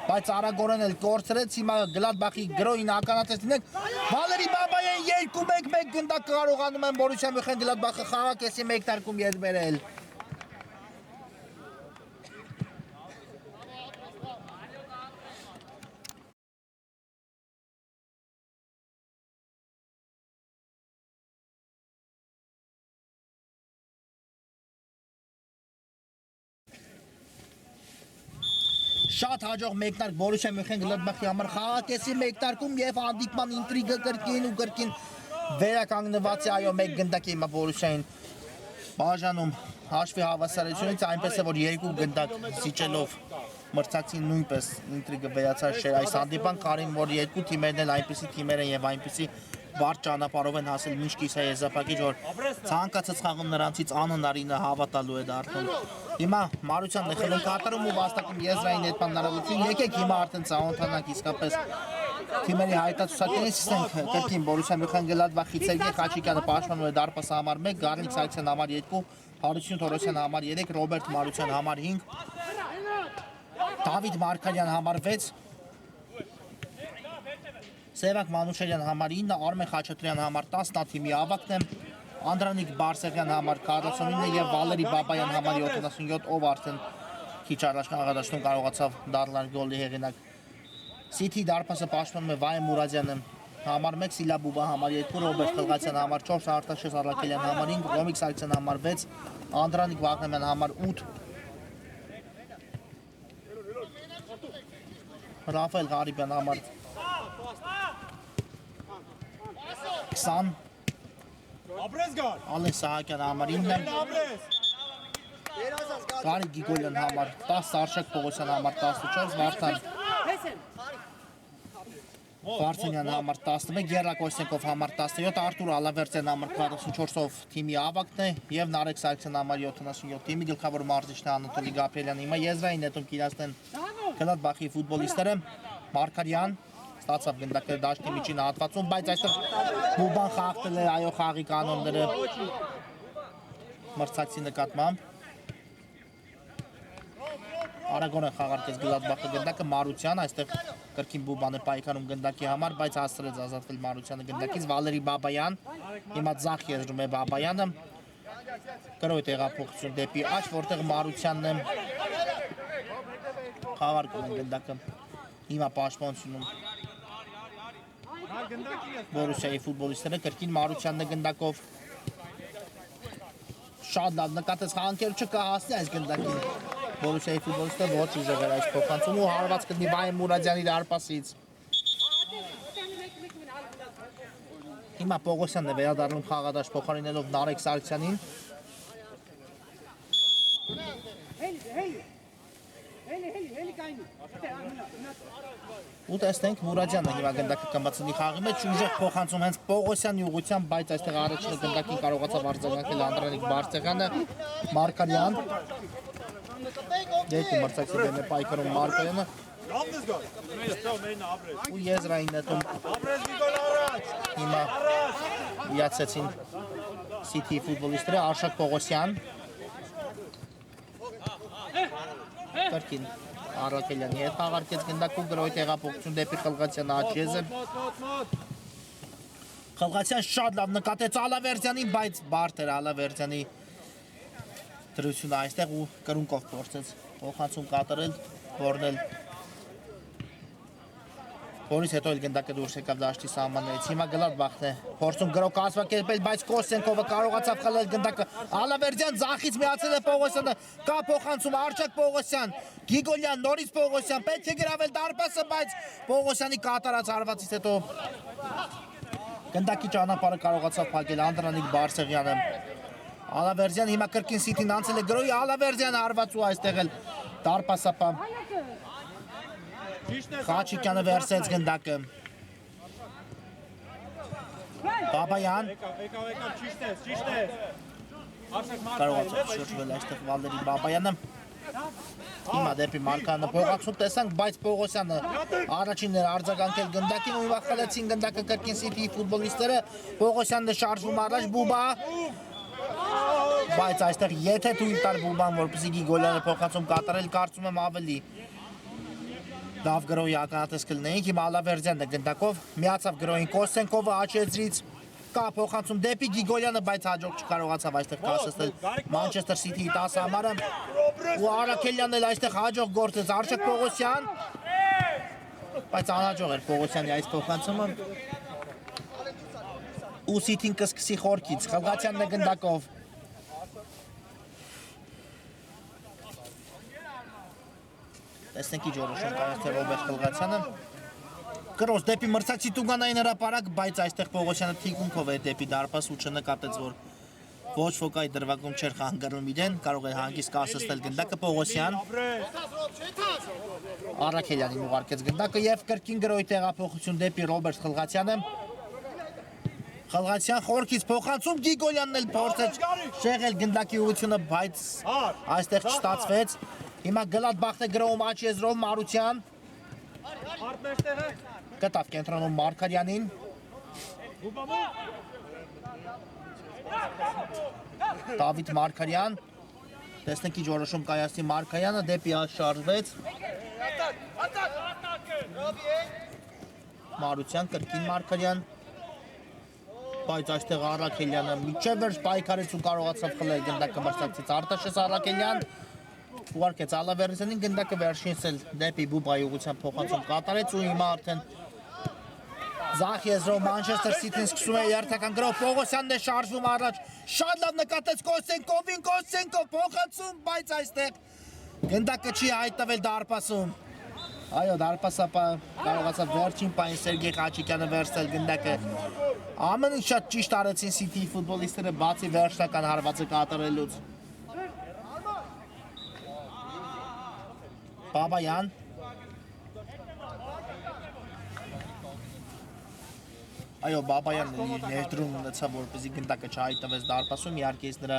բայց արագորեն էլ կորցրեց, հիմա Գլադբախի գրոյին ականատես լինենք, Վալերի Բաբայան 2-1 գնդակ կարողանում են Borussia Mönchengladbach-ը խաղակեսի մեկնարկում ետ բերել։ Շատ հաջող մեկնարկ Borussia Mönchengladbach-ի համար խաղակեսի մեկնարկում եւ հանդիպման ինտրիգը կրկին վերականգնված է, այո, մեկ գնդակ է հիմա Borussia-ին բաժանում հաշվի հավասարությունից, այնպես է որ 2 գնդակ զիջելով մրցակցին նույնպես ինտրիգը վերացած չէ այս հանդիպան, կարին որ 2 թիմերն էլ այնպիսի թիմեր են եւ այնպիսի բարդ ճանապարհով են հասել մինչ կիսա եզրափակիչ, որ ցանկացած խաղում նրանցից անհնարինը հավատալու է դարձնում։ Հիմա Մարությանն է խլում կատարում ու վաստակում եզրային ներբաննարարություն, եկեք հիմա արդեն ծանոթանանք իսկապես թիմերի հայտարարություններից ստենք կրկին Borussia Mönchengladbach-ից Սերգեյ Խաչիկյանը պաշտպանում է դարպասը համար 1, Գառնիկ Սարգսյանը համար 2, Հարություն Թորոսյանը համար 3, Ռոբերտ Մարության համար 5, Դավիթ Մարգարյան համար 6, Սևակ Մանուշերյան համար 9, Արմեն Խաչատրյան համար 10, նա թիմի ավագն է, Անդրանիկ Բարսեղյան համար 49 եւ Վալերի Բաբայան համար 77, ով արդեն քիչ առաջ խաղադաշտում կարողացավ դառնալ գոլի հեղինակ։ City դարպասը պաշտպանում է Վայե Մուրադյանը համար 1, Սիլա Բուբա համար 2, Ռոբերտ Խլղացյան համար 4, Արտաշես Արաքելյան համար 5, Ռոմիկ Սարգսյան համար 6, Անդրանիկ Վաղնամյան համար 8, Ռաֆայել Ղարիբյան համար 20, Ալեն Սահակյան համար 9, Գարի Գիգոլյան համար 10, Արշակ Պողոսյան համար 14, Վարդանյան համար 11, Գերա Կոստենկով համար 17, Արտուր Ալավերդյան համար 44-ով թիմի ավագն է եւ Նարեկ Սարգսյան համար 77, թիմի գլխավոր մարզիչն է Անատոլի Գաբրելյանը։ Հիմա եզրային նետում կիրացնեն Գլադբախի ֆուտբոլիստները, Մարգարյան ստացավ գնդակը դաշտի միջին հատվածում, բայց այստեղ Բուբան խախտել է այո խաղի կանոնները մրցակցի նկատմամբ։ Արագորեն խաղարկեց Գլադբախը գնդակը Մարության, այստեղ կրկին Բուբան է պայքարում գնդակի համար, բայց հասցրեց ազատվել Մարությանը գնդակից, Վալերի Բաբայան, հիմա ձախ եզրում է Բաբայանը, կրոյ տեղափոխություն դեպի աջ, որտեղ Մարությանն է խաղարկում են գնդակը, հիմա պաշտպանությունում Բորուսիայի ֆուտբոլիստները, կրկին Մարությանն է գնդակով, շատ լավ նկատեց խաղանքերը չկհասնի այս գնդակին, Բորուսիայի ֆուտբոլիստը ոչ ուժեղ էր այս փոխանցում ու հարված կդնի Վայե Մուրադյանի դարպասից։ Հիմա Պողոսյանն է վերադառնում խաղադաշտ փոխարինելով Նարեկ Սարգսյանին։ Ու տեսնենք Մուրադյանը հիմա գնդակը կմտցնի խաղի մեջ, ուժեղ փոխանցում հենց Պողոսյանի ուղղությամբ, բայց այստեղ առաջինը գնդակին կարողացավ արձագանքել Անդրանիկ Բարսեղյանը, Մարկարյան։ Դեպի մրցակցի դեմ է պայքարում Մարկարյանը։ Ու եզրային նետում հիմա միացեցին City ֆուտբոլիստները, Արշակ Պողոսյան։ Կրկին Արաքելյանի հետ խաղարկեց գնդակում գրոյի տեղափոխություն դեպի Խլղացյան Աչեզը։ Խլղացյան շատ լավ նկատեց Ալավերդյանին, բայց բարդ էր Ալավերդյանի դրությունը այստեղ ու կրունկով փորձեց փոխանցում կատարել, որնել որից հետո էլ գնդակը դուրս եկավ դաշտի սահմաններից։ Հիմա Գլադբախն է փորձում գրոհ կազմակերպել, բայց Կոստենկովը կարողացավ խլել գնդակը։ Ալավերդյան ձախից միացել է Պողոսյանը, կա փոխանցում Արչակ Պողոսյան, Գիգոլյան, նորից Պողոսյան, պետք է գրավել դարպասը, բայց Պողոսյանի կատարած հարվածից հետո գնդակի ճանապարհը կարողացավ փակել Անդրանիկ Բարսեղյանը։ Ալավերդյան հիմա կրկին City-ն անցել է գրոհի, Ալավերդյանը հարված ու այստեղ էլ դարպասապա Խաչիկյանը վերցեց գնդակը։ Բաբայան կարողացավ շրջվել այստեղ Վալերի Բաբայանը։ Հիմա դեպի Մարկարյանը փոխանցում տեսանք, բայց Պողոսյանը առաջինն էր արձագանքել գնդակին ու հիմա խլեցին գնդակը կրկին City-ի ֆուտբոլիստները։ Պողոսյանն է շարժվում առաջ, Բուբա, բայց այստեղ եթե թույլ տար Բուբան, որպեսզի Գիգոլյանը փոխանցում կատարել, կարծում եմ ավելի լավ գրոհի ականատես կլինեինք։ Հիմա Ալավերդյանն է գնդակով միացավ գրոհին Կոստենկովը աչեզրից, կա փոխանցում դեպի Գիգոլյանը, բայց հաջող չկարողացավ այստեղ կասեցնել Մանչեսթեր Սիթիի 10 համարը ու Արաքելյանն էլ այստեղ հաջող գործեց Արշակ Պողոսյան, բայց անհաջող էր Պողոսյանի այս փոխանցումը ու Սիթին կսկսի խորքից։ Խլղացյանն է գնդակով։ Տեսնենք ինչ որոշում կանես թե Ռոբերտ Խլղացյանը կրոս դեպի մրցակցի Տուգանային հրապարակ, բայց այստեղ Պողոսյանը թիկունքով է դեպի դարպաս ու չնկատեց, որ ոչ ոք այդ դրվագում չէր խանգարում իրեն, կարող է հանգիստ կասեցնել գնդակը Պողոսյան։ Արաքելյանին ուղարկեց գնդակը եւ կրկին գրոհի տեղափոխություն դեպի Ռոբերտ Խլղացյանը։ Խլղացյան խորքից փոխանցում, Գիգոլյանն էլ փորձեց շեղել գնդակի ուղղությունը, բայց այստեղ չստացվեց։ Հիմա Գլադբախն է գրոհում Աչեզրով Մարության։ Կտավ կենտրոնում Մարկարյանին։ Դավիթ Մարկարյան։ Տեսնենք ինչ որոշում կայացնի Մարկարյանը, դեպի աջ շարժվեց։ Մարության, կրկին Մարկարյան։ Բայց այստեղ Արաքելյանը միջև վերջ պայքարեց ու կարողացավ խլել գնդակը մրցակցից Արտաշես Արաքելյան։ Ուղարկեց Ալավերդյանին, գնդակը վերջինս էլ դեպի Բուբայի ուղղությամբ փոխանցում կատարեց ու հիմա արդեն Ձախ եզրով Մանչեսթեր Սիթին սկսում է երթական գրոհ, Պողոսյանն է շարժվում առաջ, շատ լավ նկատեց Կոստենկովին, Կոստենկով փոխանցում, բայց այստեղ գնդակը չի հայտնվել դարպասում։ Այո, դարպասապա կարողացավ վերջին պահին Սերգեյ Խաչիկյանը վերցնել գնդակը։ Ամեն ինչ շատ ճիշտ արեցին City-ի ֆուտբոլիստները, բացի վերջնական հարվածը կատարելուց։ Բաբայան։ Այո, Բաբայանն ներդրում ունեցավ, որպեսզի գնդակը չհայտնվեց դարպասում, իհարկե նրա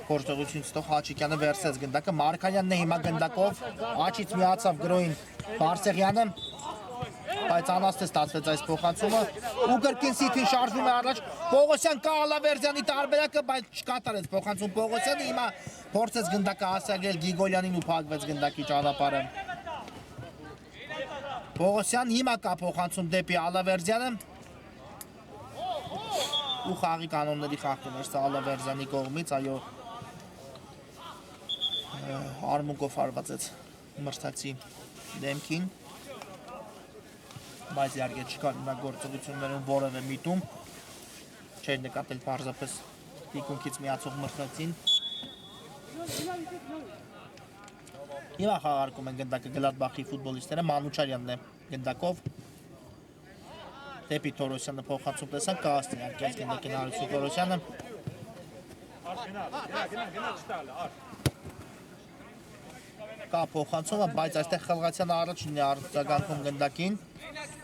գործողությունից հետո Խաչիկյանը վերցրեց գնդակը, Մարկարյանն է հիմա գնդակով, աչից միացավ գրոհին Բարսեղյանը, բայց անհաստ ստացվեց այս փոխանցումը ու կրկին City-ն շարժվում է առաջ, Պողոսյան կա Ալավերդյանի տարբերակը, բայց չկատարեց փոխանցում Պողոսյանը, հիմա փորձեց գնդակը հասցնել Գիգոլյանին ու փակվեց գնդակի ճանապարհը։ Պողոսյան հիմա կա փոխանցում դեպի Ալավերդյանը ու խաղի կանոնների խախտում էր սա Ալավերդյանի կողմից, այո, արմունկով հարվածեց մրցակցի դեմքին, բայց իհարկե չկար նրա գործողություններում որևէ միտում, չէր նկատել պարզապես թիկունքից միացող մրցակցին։ Հիմա խաղարկում են գնդակը Գլադբախի ֆուտբոլիստները, Մանուչարյանն է գնդակով։ Դեպի Թորոսյանը փոխանցում տեսանք կհասնի արկես գնդակին Հարություն Թորոսյանը կա փոխանցումը, բայց այստեղ Խլղացյանը առաջինն է արձագանքում գնդակին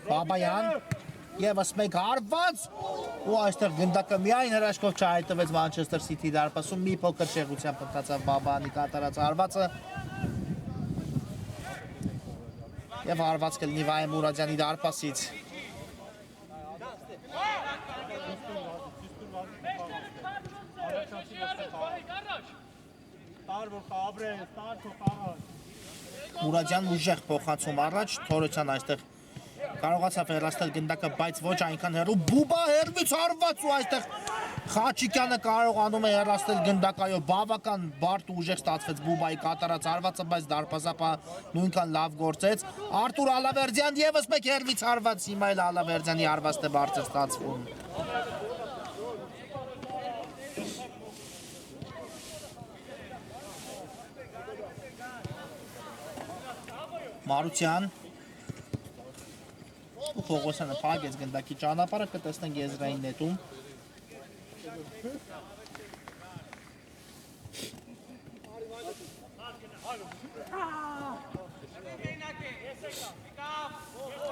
Բաբայան Եվս մեկ հարված ու այստեղ գնդակը միայն հրաշքով չհայտվեց Մանչեսթեր Սիթի դարպասում մի փոքր շեղությամբ մտածավ Բաբայանի կատարած հարվածը եւ հարված կլինի Վահե Մուրադյանի դարպասից Մուրադյան ուժեղ փոխանցում առաջ Թորոսյան այստեղ կարողացավ հեռացնել գնդակը, բայց ոչ այնքան հեռու Բուբա հերվից հարված ու այստեղ Խաչիկյանը կարողանում է հեռացնել գնդակայով բավական բարդ ու ուժեղ ստացվեց Բուբայի կատարած հարվածը, բայց դարպասապահը նույնքան լավ գործեց Արտուր Ալավերդյան եւս մեկ հերվից հարված հիմա էլ Ալավերդյանի հարվածն է բարձր ստացվում Մարության ու Պողոսյանը փակեց գնդակի ճանապարհը կտեսնենք եզրային նետում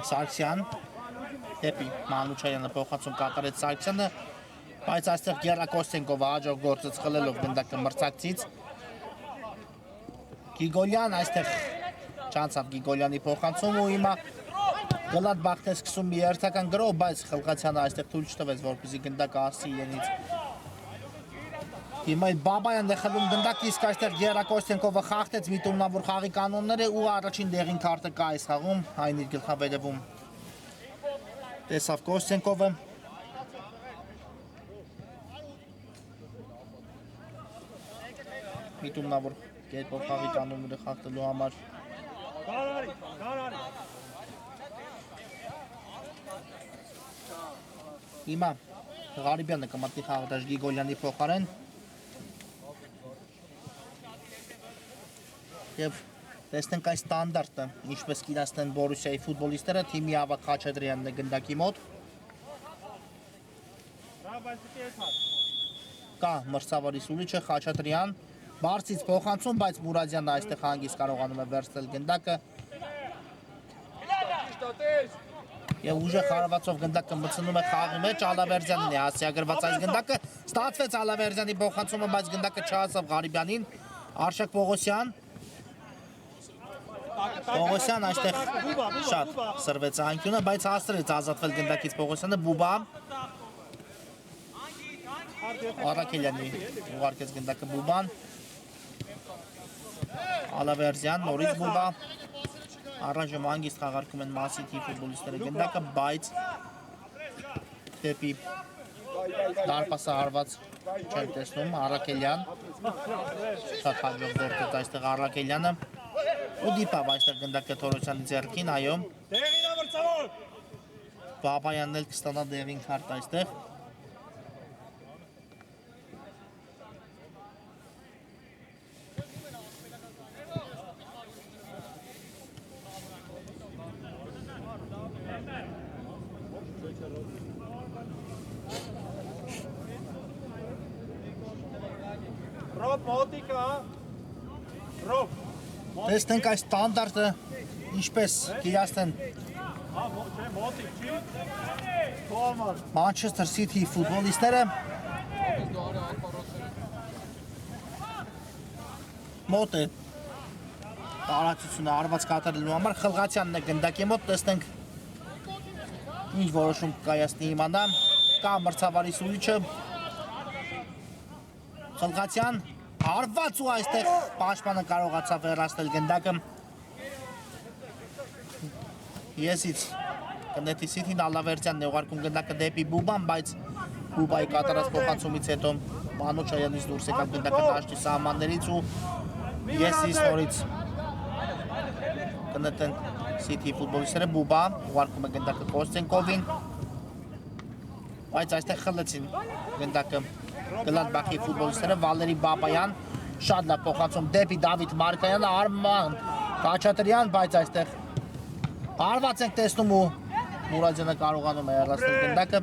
Սարգսյան դեպի Մանուչյանը փոխանցում կատարեց Սարգսյանը բայց այստեղ Գերակոստենկովը հաջող գործեց խլելով գնդակը մրցակցից Գիգոլյան այստեղ չանցավ Գիգոլյանի փոխանցում ու հիմա Գլադբախն է սկսում մի երթական գրով, բայց Խլղացյանը այստեղ թույլ չտվեց, որպեսզի գնդակը հասցի իրենից։ Հիմա էլ Բաբայանն է խլում գնդակը, իսկ այստեղ Գերակոստենկովը խախտեց միտումնավոր խաղի կանոնները ու առաջին դեղին քարտը կա այս խաղում, այն իր գլխավերևում տեսավ Կոստենկովը։ Միտումնավոր կերպով խաղի կանոնները խախտելու համար Հիմա Ղարիբյանը կմտնի խաղադաշ Գիգոլյանի փոխարեն եւ տեսնենք այս ստանդարտը ինչպես կիրացնեն Բորուսիայի ֆուտբոլիստները թիմի ավակ Խաչատրյանն է գնդակի մոտ Կա մրցավարի սուրիչը Խաչատրյան բարձից փոխանցում բայց Մուրադյանն այստեղ հանգիստ կարողանում է վերցնել գնդակը Եվ ուժեղ հարվածով գնդակը մտցնում է խաղի մեջ Ալավերդյանին է հասցեագրված այս գնդակը ստացվեց Ալավերդյանի փոխանցումը բայց գնդակը չհասավ Ղարիբյանին Արշակ Պողոսյան Պողոսյան այստեղ շատ սրվեց անկյունը բայց հաստրեց ազատվել գնդակից Պողոսյանը Բուբա Արաքելյանի ուղարկեց գնդակը Բուբան Ալավերդյան նորից Բուբա Առայժմ հանգիստ խաղարկում են Մասիթի ֆուտբոլիստները գնդակը, բայց դեպի դարպասը հարված չեն տեսնում Արաքելյան շատ հաջող գործեց այստեղ Արաքելյանը ու դիպավ այստեղ գնդակը Թորոսյանի ձեռքին, այո Բաբայանն էլ կստանա դեղին քարտ այստեղ Տեսնենք այս ստանդարտը ինչպես կիրացնեն Մանչեսթեր Սիթի ֆուտբոլիստները մոտ է տարածությունը արված կատարելու համար Խլղացյանն է գնդակի մոտ տեսնենք ինչ որոշում կկայացնի իմանա կա մրցավարի սուրիչը Խլղացյան հարված ու այստեղ պաշտպանը կարողացավ հեռացնել գնդակը Եսից կնետի Սիթին Ալավերդյանն է ուղարկում գնդակը դեպի Բուբան, բայց Բուբայի կատարած փոխանցումից հետո Մանուչյանից դուրս եկավ գնդակը դաշտի սահմաններից ու Եսից նորից կնետեն Սիթի ֆուտբոլիստները Բուբա ուղարկում է գնդակը Կոստենկովին, բայց այստեղ խլեցին գնդակը Գլադբախի ֆուտբոլիստները Վալերի Բաբայան շատ լավ փոխանցում դեպի Դավիթ Մարկայանը Արման Խաչատրյան, բայց այստեղ հարված ենք տեսնում ու Մուրադյանը կարողանում է հեռացնել գնդակը։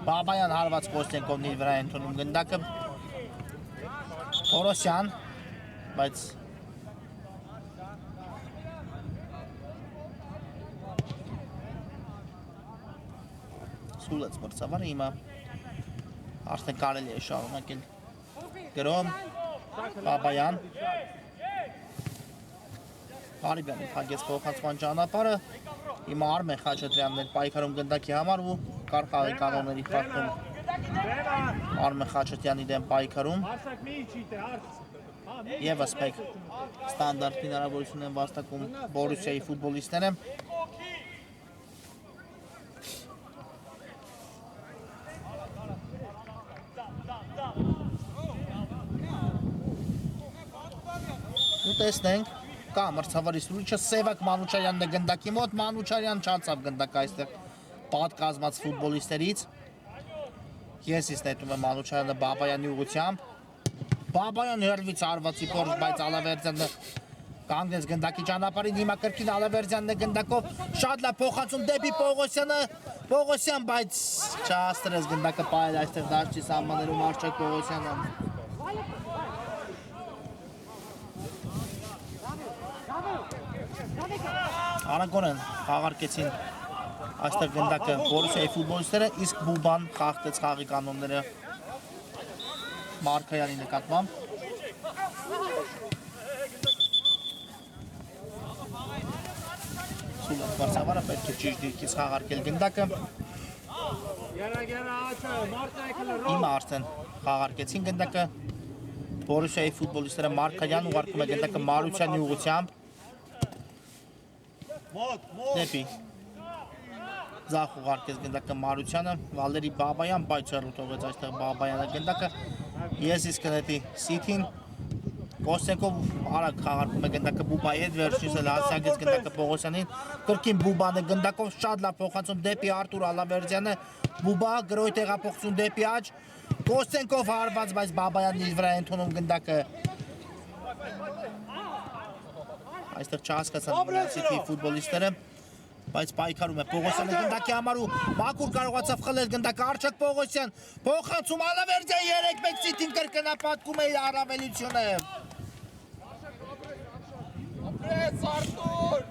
Բաբայան հարված Կոստենկովն իր վրա ընդունում գնդակը։ Օրոսյան, բայց սուլեց մրցավարը հիմա արդեն կարելի է շարունակել գրոմ, Բաբայան, Հարիբյանի փակեց փոխանցման ճանապարհը, հիմա Արմեն Խաչատրյանն էր պայքարում գնդակի համար ու կար խաղի կանոնների խախտում Արմեն Խաչատրյանի դեմ պայքարում Եվս մեկ ստանդարտ հնարավորություն են վաստակում Բորուսիայի ֆուտբոլիստները ու տեսնենք կա մրցավարի սուրիչը Սևակ Մանուչարյանն է գնդակի մոտ, Մանուչարյան չանցավ գնդակ այստեղ պատկազմած ֆուտբոլիստերից Եսիսն հետում է Մանուչարյանը Բաբայանի ուղղությամբ Բաբայան հերվից արվածի փորձ, բայց Ալավերդյանը կանգնեց գնդակի ճանապարհին, հիմա կրկին Ալավերդյանն է գնդակով, շատ լավ փոխանցում դեպի Պողոսյանը, Պողոսյան, բայց չհասցրեց գնդակը պահել այստեղ դաշտի սահմաններում Արշակ Պողոսյանը։ Արագորեն խաղարկեցին այստեղ գնդակը Բորուսիայի ֆուտբոլիստները, իսկ Բուբան խախտեց խաղի կանոնները Մարկայանի նկատմամբ։ Սուլան Վարսավարը պետք է ճիշտ դիրքից խաղարկել գնդակը։ Հիմա արդեն խաղարկեցին գնդակը Բորուսիայի ֆուտբոլիստները Մարկայան ուղարկում է գնդակը Մարությանի ուղղությամբ։ Դեպի ձախ ուղարկեց գնդակը Մարությանը, Վալերի Բաբայան, բայց հեռու թողեց այստեղ Բաբայանը գնդակը։ Եսիս կնետի Սիթին, Կոստենկով արագ խաղարկում է գնդակը Բուբայի հետ, վերջինս էլ հասցրեց գնդակը Պողոսյանին, կրկին Բուբանը գնդակով շատ լավ փոխանցում դեպի Արտուր Ալավերդյանը, Բուբա գրոյ տեղափոխություն դեպի աջ, Կոստենկով հարված, բայց Բաբայանն իր վրա ընդունում գնդակը։ Այստեղ չհասկացան Սիթիի ֆուտբոլիստները, բայց պայքարում է Պողոսյանը գնդակի համար ու Մաքուր կարողացավ խլել գնդակը Արշակ Պողոսյան, փոխանցում Ալավերդյան 3-1 Սիթին կրկնապատկում է իր առավելությունը։ Ապրեց Արտուր։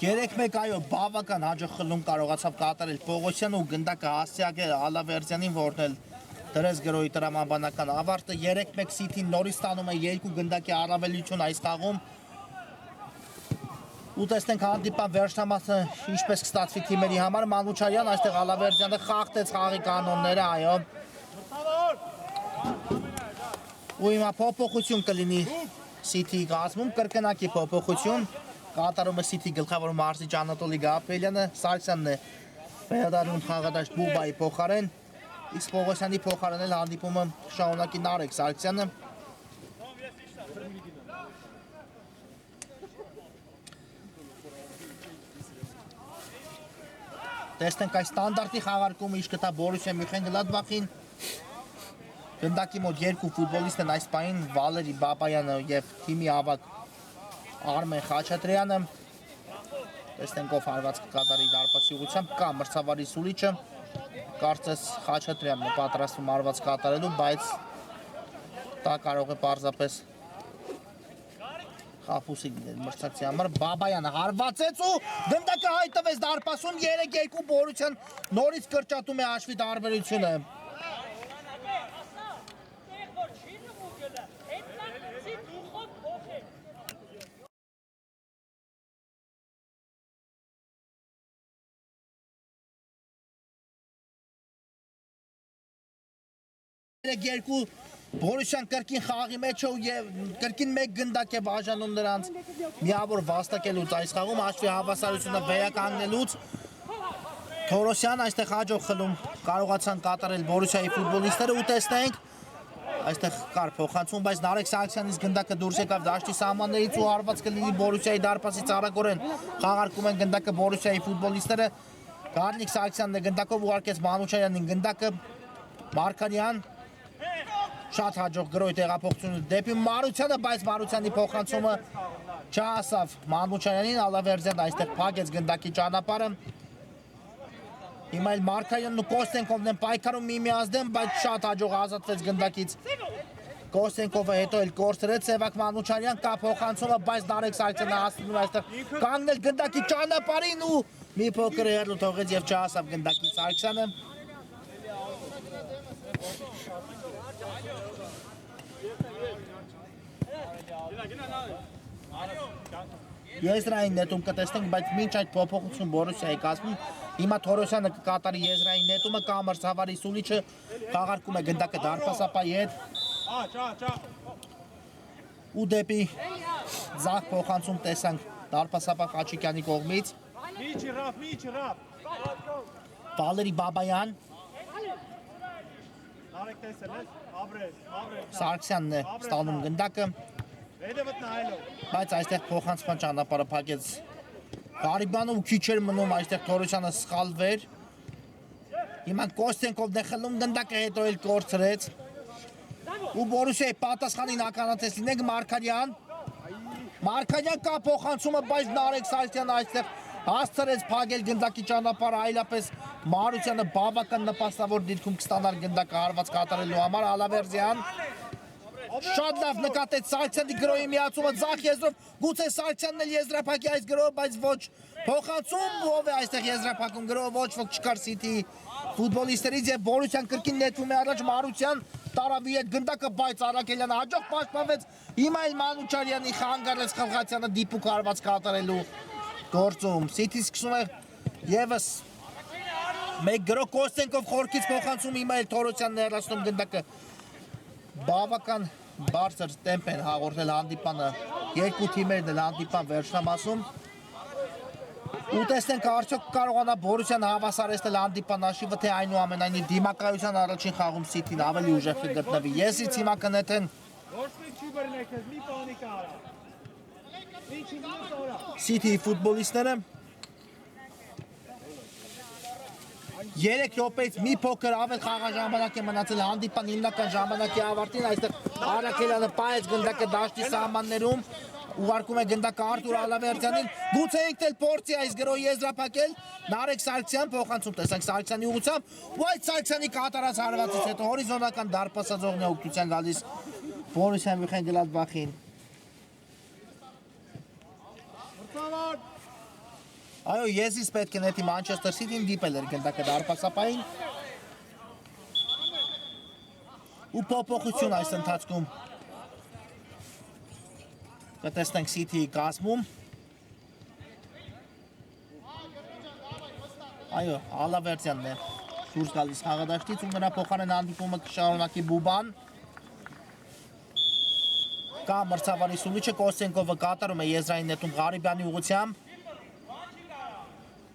Երեք մեկ այո, բավական հաջող խլում կարողացավ կատարել Պողոսյանը ու գնդակը հասցեակել Ալավերդյանին, որն էլ դրեց գրոյի տրամաբանական ավարտը, 3-1 Սիթին նորից ստանում է 2 գնդակի առավելություն այս խաղում։ Ու տեսնենք հանդիպան վերջնամասը ինչպես կստացվի թիմերի համար, Մանուչարյան այստեղ Ալավերդյանը խախտեց խաղի կանոնները, այո։ Ու հիմա փոփոխություն կլինի Սիթիի կազմում, կրկնակի փոփոխություն, կատարում է Սիթիի գլխավոր մարզիչ Անատոլի Գաբրիելյանը, Սարգսյանն է վերադառնում խաղադաշտ Բուբայի փոխարեն, իսկ Պողոսյանի փոխարեն էլ հանդիպումը շարունակի Նարեկ Սարգսյանը։ Տեսնենք այս ստանդարտի խաղարկումը ինչ կտա Բորուսիա Մյունխեն-Գլադբախին։ Գնդակի մոտ 2 ֆուտբոլիստ են այս պահին, Վալերի Բաբայանը եւ թիմի ավագ Արմեն Խաչատրյանը։ Տեսնենք ով հարված կկատարի դարպասի ուղղությամբ, կա մրցավարի սուրիչը, կարծես Խաչատրյանն է պատրաստվում հարված կատարելու, բայց դա կարող է պարզապես խափուսի լինել մրցակցի համար, Բաբայանը հարվածեց ու գնդակը հայտնվեց դարպասում, 3-2 Բորուսիան նորից կրճատում է հաշվի տարբերությունը։ Երկու Բորիսյան կրկին խաղի մեջ ու կրկին մեկ գնդակ է բաժանում նրանց միավոր վաստակելուց այս խաղում հաշվի հավասարությունը վերականգնելուց Թորոսյան այստեղ հաջող խլում կարողացան կատարել Բորիսիայի ֆուտբոլիստները ու տեսնենք այստեղ կար փոխանցում, բայց Նարեկ Սարգսյանից գնդակը դուրս եկավ դաշտի սահմաններից ու հարված կլինի Բորիսիայի դարպասից արագորեն խաղարկում են գնդակը Բորիսիայի ֆուտբոլիստները Գառնիկ Սարգսյանն է գնդակով ուղարկեց Մանուչարյանին գնդակը Մարկարյան շատ հաջող գրոյ տեղափոխությունը դեպի Մարությանը, բայց Մարությանի փոխանցումը չհասավ Մանուչարյանին, Ալավերդյանն այստեղ փակեց գնդակի ճանապարհը Հիմա էլ Մարկարյանն ու Կոստենկովն են պայքարում միմյանց դեմ, բայց շատ հաջող ազատվեց գնդակից Կոստենկովը հետո էլ կորցրեց Սևակ Մանուչարյան կա փոխանցումը, բայց Նարեկ Սարգսյանը հասնում է այստեղ կանգնել գնդակի ճանապարհին ու մի փոքր հեռու թողեց եւ չհասավ գնդակի Սարգսյանը Եզրային նետում կտեսնենք, բայց մինչ այդ փոփոխություն Բորիսիայի կազմում Հիմա Թորոսյանը կկատարի եզրային նետումը կամր Սավարի Սուլիչը խաղարկում է գնդակը դարպասապայի հետ ու դեպի ձախ փոխանցում տեսանք դարպասապա Խաչիկյանի կողմից Վալերի Բաբայան Սարգսյանն է ստանում գնդակը Բայց այստեղ փոխանցման ճանապարհը փակեց Ղարիբյանը ու քիչ էր մնում այստեղ Թորոսյանը սխալվեր Հիմա Կոստենկովն է խլում գնդակը հետո էլ կորցրեց ու Բորիսիայի պատասխանին ականատես լինենք Մարկարյան Մարկարյան կա փոխանցումը բայց Նարեկ Սարգսյանը այստեղ հասցրեց փակել գնդակի ճանապարհը այլապես Մարությանը բավական նպաստավոր դիրքում կստանար գնդակը հարված կատարելու համար Ալավերդյան Շատ լավ նկատեց Սարգսյանի գրոյի միացումը ձախ եզրով գուցե Սարգսյանն էլ եզրափակի այս գրով բայց ոչ փոխանցում ով է այստեղ եզրափակում գրով ոչ ոք չկար Սիթի ֆուտբոլիստերից եւ Բորիսյան կրկին նետվում է առաջ Մարության տարավի հետ գնդակը բայց Արաքելյանը հաջող պաշտպանվեց հիմա էլ Մանուչարյանի խանգարեց Խլղացյանը դիպուկ հարված կատարելու գործում Սիթի սկսում է եւս մեկ գրով Կոստենկով խորքից փոխանցում հիմա էլ Թորոսյանն է հեռացնում գնդակը Բավական բարձր տեմպ են հաղորդել հանդիպանը երկու թիմերն էլ հանդիպան վերջնամասում ու տեսնենք արդյոք կարողանա Բորիսյանը հավասարեցնել հանդիպան հաշիվը թե այնուամենայնիվ դիմակայության առաջին խաղում Սիթին ավելի ուժեղ կգտնվի Եսից հիմա կնետեն Սիթի ֆուտբոլիստները 3 րոպեից մի փոքր ավել խաղաժամանակ է մնացել հանդիպան հիմնական ժամանակի ավարտին այստեղ Արաքելյանը պայեց գնդակը դաշտի սահմաններում ուղարկում է գնդակը Արտուր Ալավերդյանին գուցե ինքն էլ փորձի այս գրոյի եզրափակել Նարեկ Սարգսյան փոխանցում տեսանք Սարգսյանի ուղղությամբ ու այդ Սարգսյանի կատարած հարվածից հետո հորիզոնական դարպասաձողն է օգնության գալիս Բորիսիա Մյունխեն-Գլադբախին Այո, եզիս պետք է նետի Մանչեսթեր Սիթին դիպել էր գնդակը դարպասապային ու փոփոխություն այս ընթացքում կտեսնենք Սիթիի կազմում Այո, Ալավերդյանն է դուրս գալիս խաղադաշտից ու նրա փոխարեն հանդիպումը կշարունակի Բուբան կա մրցավարի Սուլիչը Կոստենկովը կատարում է եզրային նետում Ղարիբյանի ուղղությամբ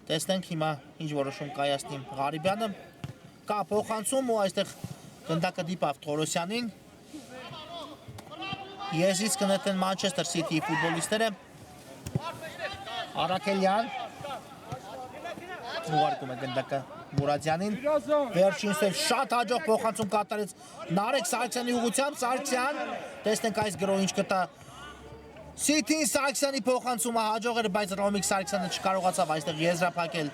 Տեսնենք հիմա ինչ որոշում կայացնի Ղարիբյանը կա փոխանցում ու այստեղ գնդակը դիպավ Թորոսյանին Եզից կնետեն Մանչեսթեր Սիթիի ֆուտբոլիստները Արաքելյան ուղարկում է գնդակը Մուրադյանին վերջինս էլ շատ հաջող փոխանցում կատարեց Նարեկ Սարգսյանի ուղղությամբ Սարգսյան տեսնենք այս գրոհ ինչ կտա Սիթին Սարգսյանի փոխանցումը հաջող էր, բայց Ռոմիկ Սարգսյանը չկարողացավ այստեղ եզրափակել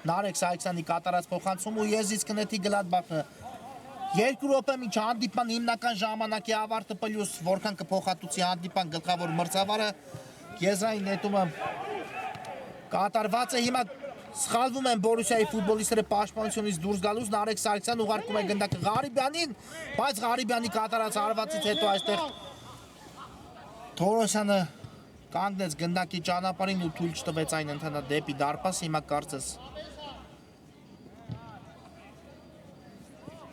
Նարեկ Սարգսյանի կատարած փոխանցումը ու Եզից կնետի Գլադբախը 2 րոպե մինչ հանդիպան հիմնական ժամանակի ավարտը պլյուս որքան կփոխհատուցի հանդիպան գլխավոր մրցավարը եզրային նետումը կատարված է հիմա սխալվում են Բորիսիայի ֆուտբոլիստները պաշտպանությունից դուրս գալուց Նարեկ Սարգսյանը ուղարկում է գնդակը Ղարիբյանին, բայց Ղարիբյանի կատարած հարվածից հետո այստեղ Թորոսյանը կանգնեց գնդակի ճանապարհին ու թույլ չտվեց այն ընթանա դեպի դարպաս հիմա կարծես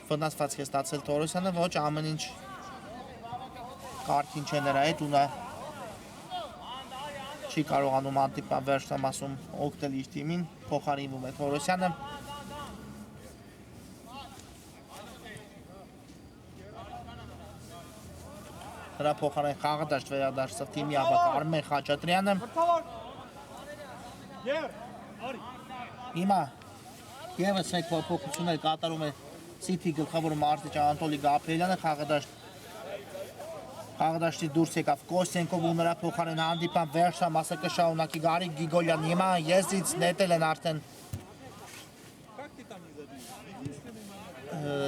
վնասված է ստացել Թորոսյանը ոչ ամեն ինչ Կարգին չէ նրա հետ ու նա չի կարողանում հանդիպան վերջնամասում օգնել իր թիմին, փոխարինվում է Թորոսյանը։ Նրա փոխարեն խաղադաշտ վերադարձավ թիմի ավակ Արմեն Խաչատրյանը։ Հիմա ևս մեկ փոփոխություններ կատարում է City գլխավոր մարզիչ Անտոլի Գաբրիելյանը, խաղադաշտի դուրս եկավ Կոստենկով ու նրա փոխարեն հանդիպան վերջնամասը կշարունակի Գարիկ Գիգոլյանը։ Հիմա եզից նետել են արդեն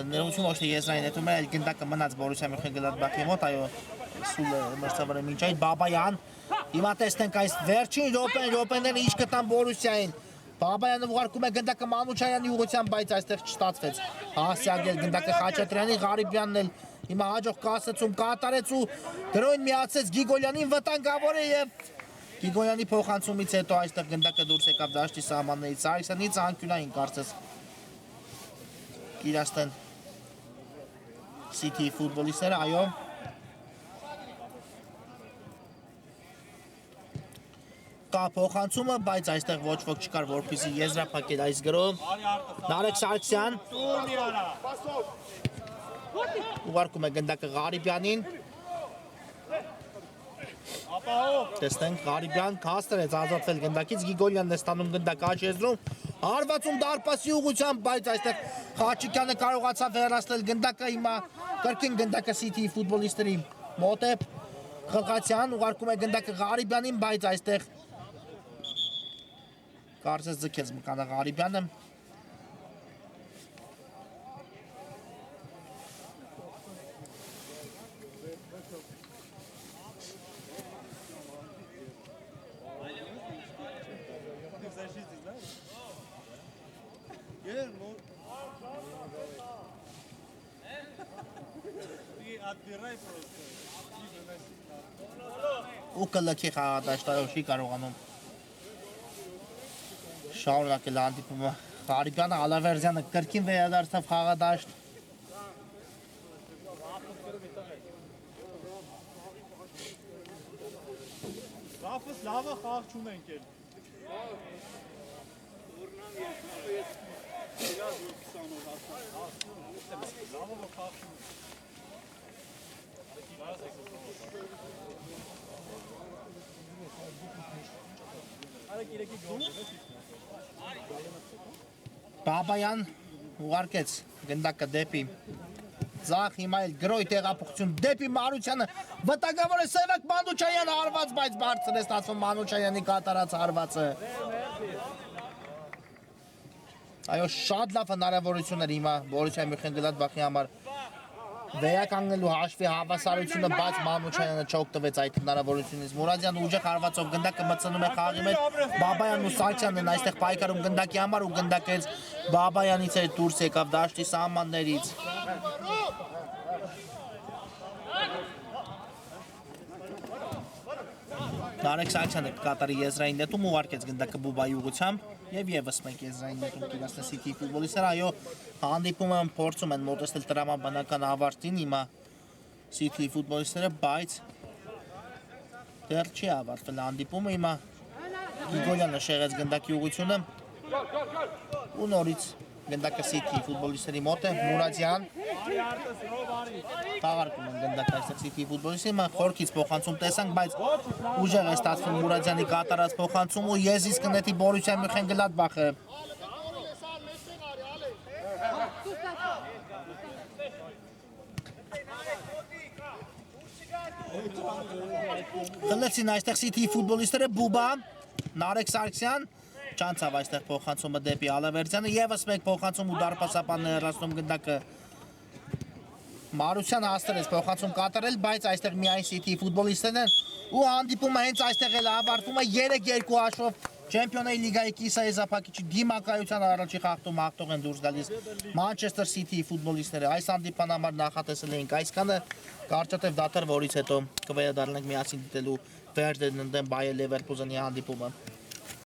ներողություն ոչ թե եզրային նետում է, այլ գնդակը մնաց Բորուսիա Մյունխեն-Գլադբախի մոտ, այո, սուլը մրցավարը մինչ այդ Բաբայան։ Հիմա տեսնենք այս վերջին րոպեները ինչ կտան Բորուսիային։ Բաբայանը ուղարկում է գնդակը Մանուչարյանի ուղղությամբ, բայց այստեղ չստացվեց հասցեագել գնդակը Խաչատրյանի, Ղարիբյանն էլ հիմա հաջող կասեցում կատարեց ու դրոյն միացեց Գիգոլյանին, վտանգավոր է եւ Գիգոլյանի փոխանցումից հետո այստեղ գնդակը դուրս եկավ դաշտի սահմաններից, Սարգսյանից անկյունային կարծես կիրաստեն City ֆուտբոլիստները, այո։ Կա փոխանցումը, բայց այստեղ ոչ ոք չկար, որպեսզի եզրափակեր այս գրով։ Նարեկ Սարգսյան ուղարկում է գնդակը Ղարիբյանին։ Տեսնենք Ղարիբյան կաստրեց ազատվել գնդակից, Գիգոլյանն է ստանում գնդակը աջ եզրում, հարվածում դարպասի ուղղությամբ, բայց այստեղ Խաչիկյանը կարողացավ վերացնել գնդակը, հիմա կրկին գնդակը City ֆուտբոլիստերի մոտ է։ Խղացյան ուղարկում է գնդակը Ղարիբյանին, բայց այստեղ կարծես ձգեց մկանը Ղարիբյանը։ Ու կլքի խաղադաշտարով չի կարողանում շարունակել հանդիպումը Ղարիբյանը, Ալավերդյանը կրկին վերադարձավ խաղադաշտ։ Ռաֆս լավը խաղ չունենք էլ։ Բաբայան ուղարկեց գնդակը դեպի ձախ, հիմա էլ գրոյ տեղափոխություն դեպի Մանուչյանը, վտանգավոր է Սևակ Մանուչարյանը հարված, բայց բարձր է ստացվում Մանուչարյանի կատարած հարվածը։ Այո, շատ լավ հնարավորություն էր հիմա Բորուսիա Մյունխեն-Գլադբախի համար վերականգնելու հաշվի հավասարությունը, բայց Մանուչարյանը չօգտվեց այդ հնարավորությունից։ Մուրադյան ուժեղ հարվածով գնդակը մտցնում է խաղի մեջ, Բաբայանն ու Սարգսյանն են այստեղ պայքարում գնդակի համար ու գնդակը Բաբայանից էլ դուրս եկավ դաշտի սահմաններից։ Նարեկ Սարգսյանը կկատարի եզրային նետում, ուղարկեց գնդակը Բուբայի ուղղությամբ եւ եւս մեկ եզրային նետում կիրացնի City ֆուտբոլիստները, այո, հանդիպումը փորձում են մոտեցնել տրամաբանական ավարտին հիմա City ֆուտբոլիստները, բայց դեռ չի ավարտվել հանդիպումը, հիմա Գիգոլյանը շեղեց գնդակի ուղղությունը ու նորից գնդակը City ֆուտբոլիստերի մոտ է, Մուրադյան Տաղարկում են գնդակը այստեղ City ֆուտբոլիստի, հիմա խորքից փոխանցում տեսանք, բայց ուժեղ է ստացվում Մուրադյանի կատարած փոխանցում ու եզիս կնետի Բորուսիա Մյունխեն-Գլադբախը։ Խլեցին այստեղ City ֆուտբոլիստները, Բուբա, Նարեկ Սարգսյան, չանցավ այստեղ փոխանցումը դեպի Ալավերդյանը, եւս մեկ փոխանցում ու դարպասապանն է հեռացնում գնդակը Մարուսյանը հաստրեց փոխանցում կատարել, բայց այստեղ միայն City ֆուտբոլիստներն են ու հանդիպումը հենց այստեղ էլ ավարտվում է 3-2 հաշվով Չեմպիոնների լիգայի կիսաեզրափակիչի դիմակայության առաջի խաղում հաղթող են դուրս գալիս Manchester City ֆուտբոլիստները։ Այս հանդիպման համար նախատեսել էինք այսքանը, կարճատև դադար, որից հետո կվերադառնանք միասին դիտելու Վերդերն ընդդեմ Բայեր Լևերկուզենի հանդիպումը։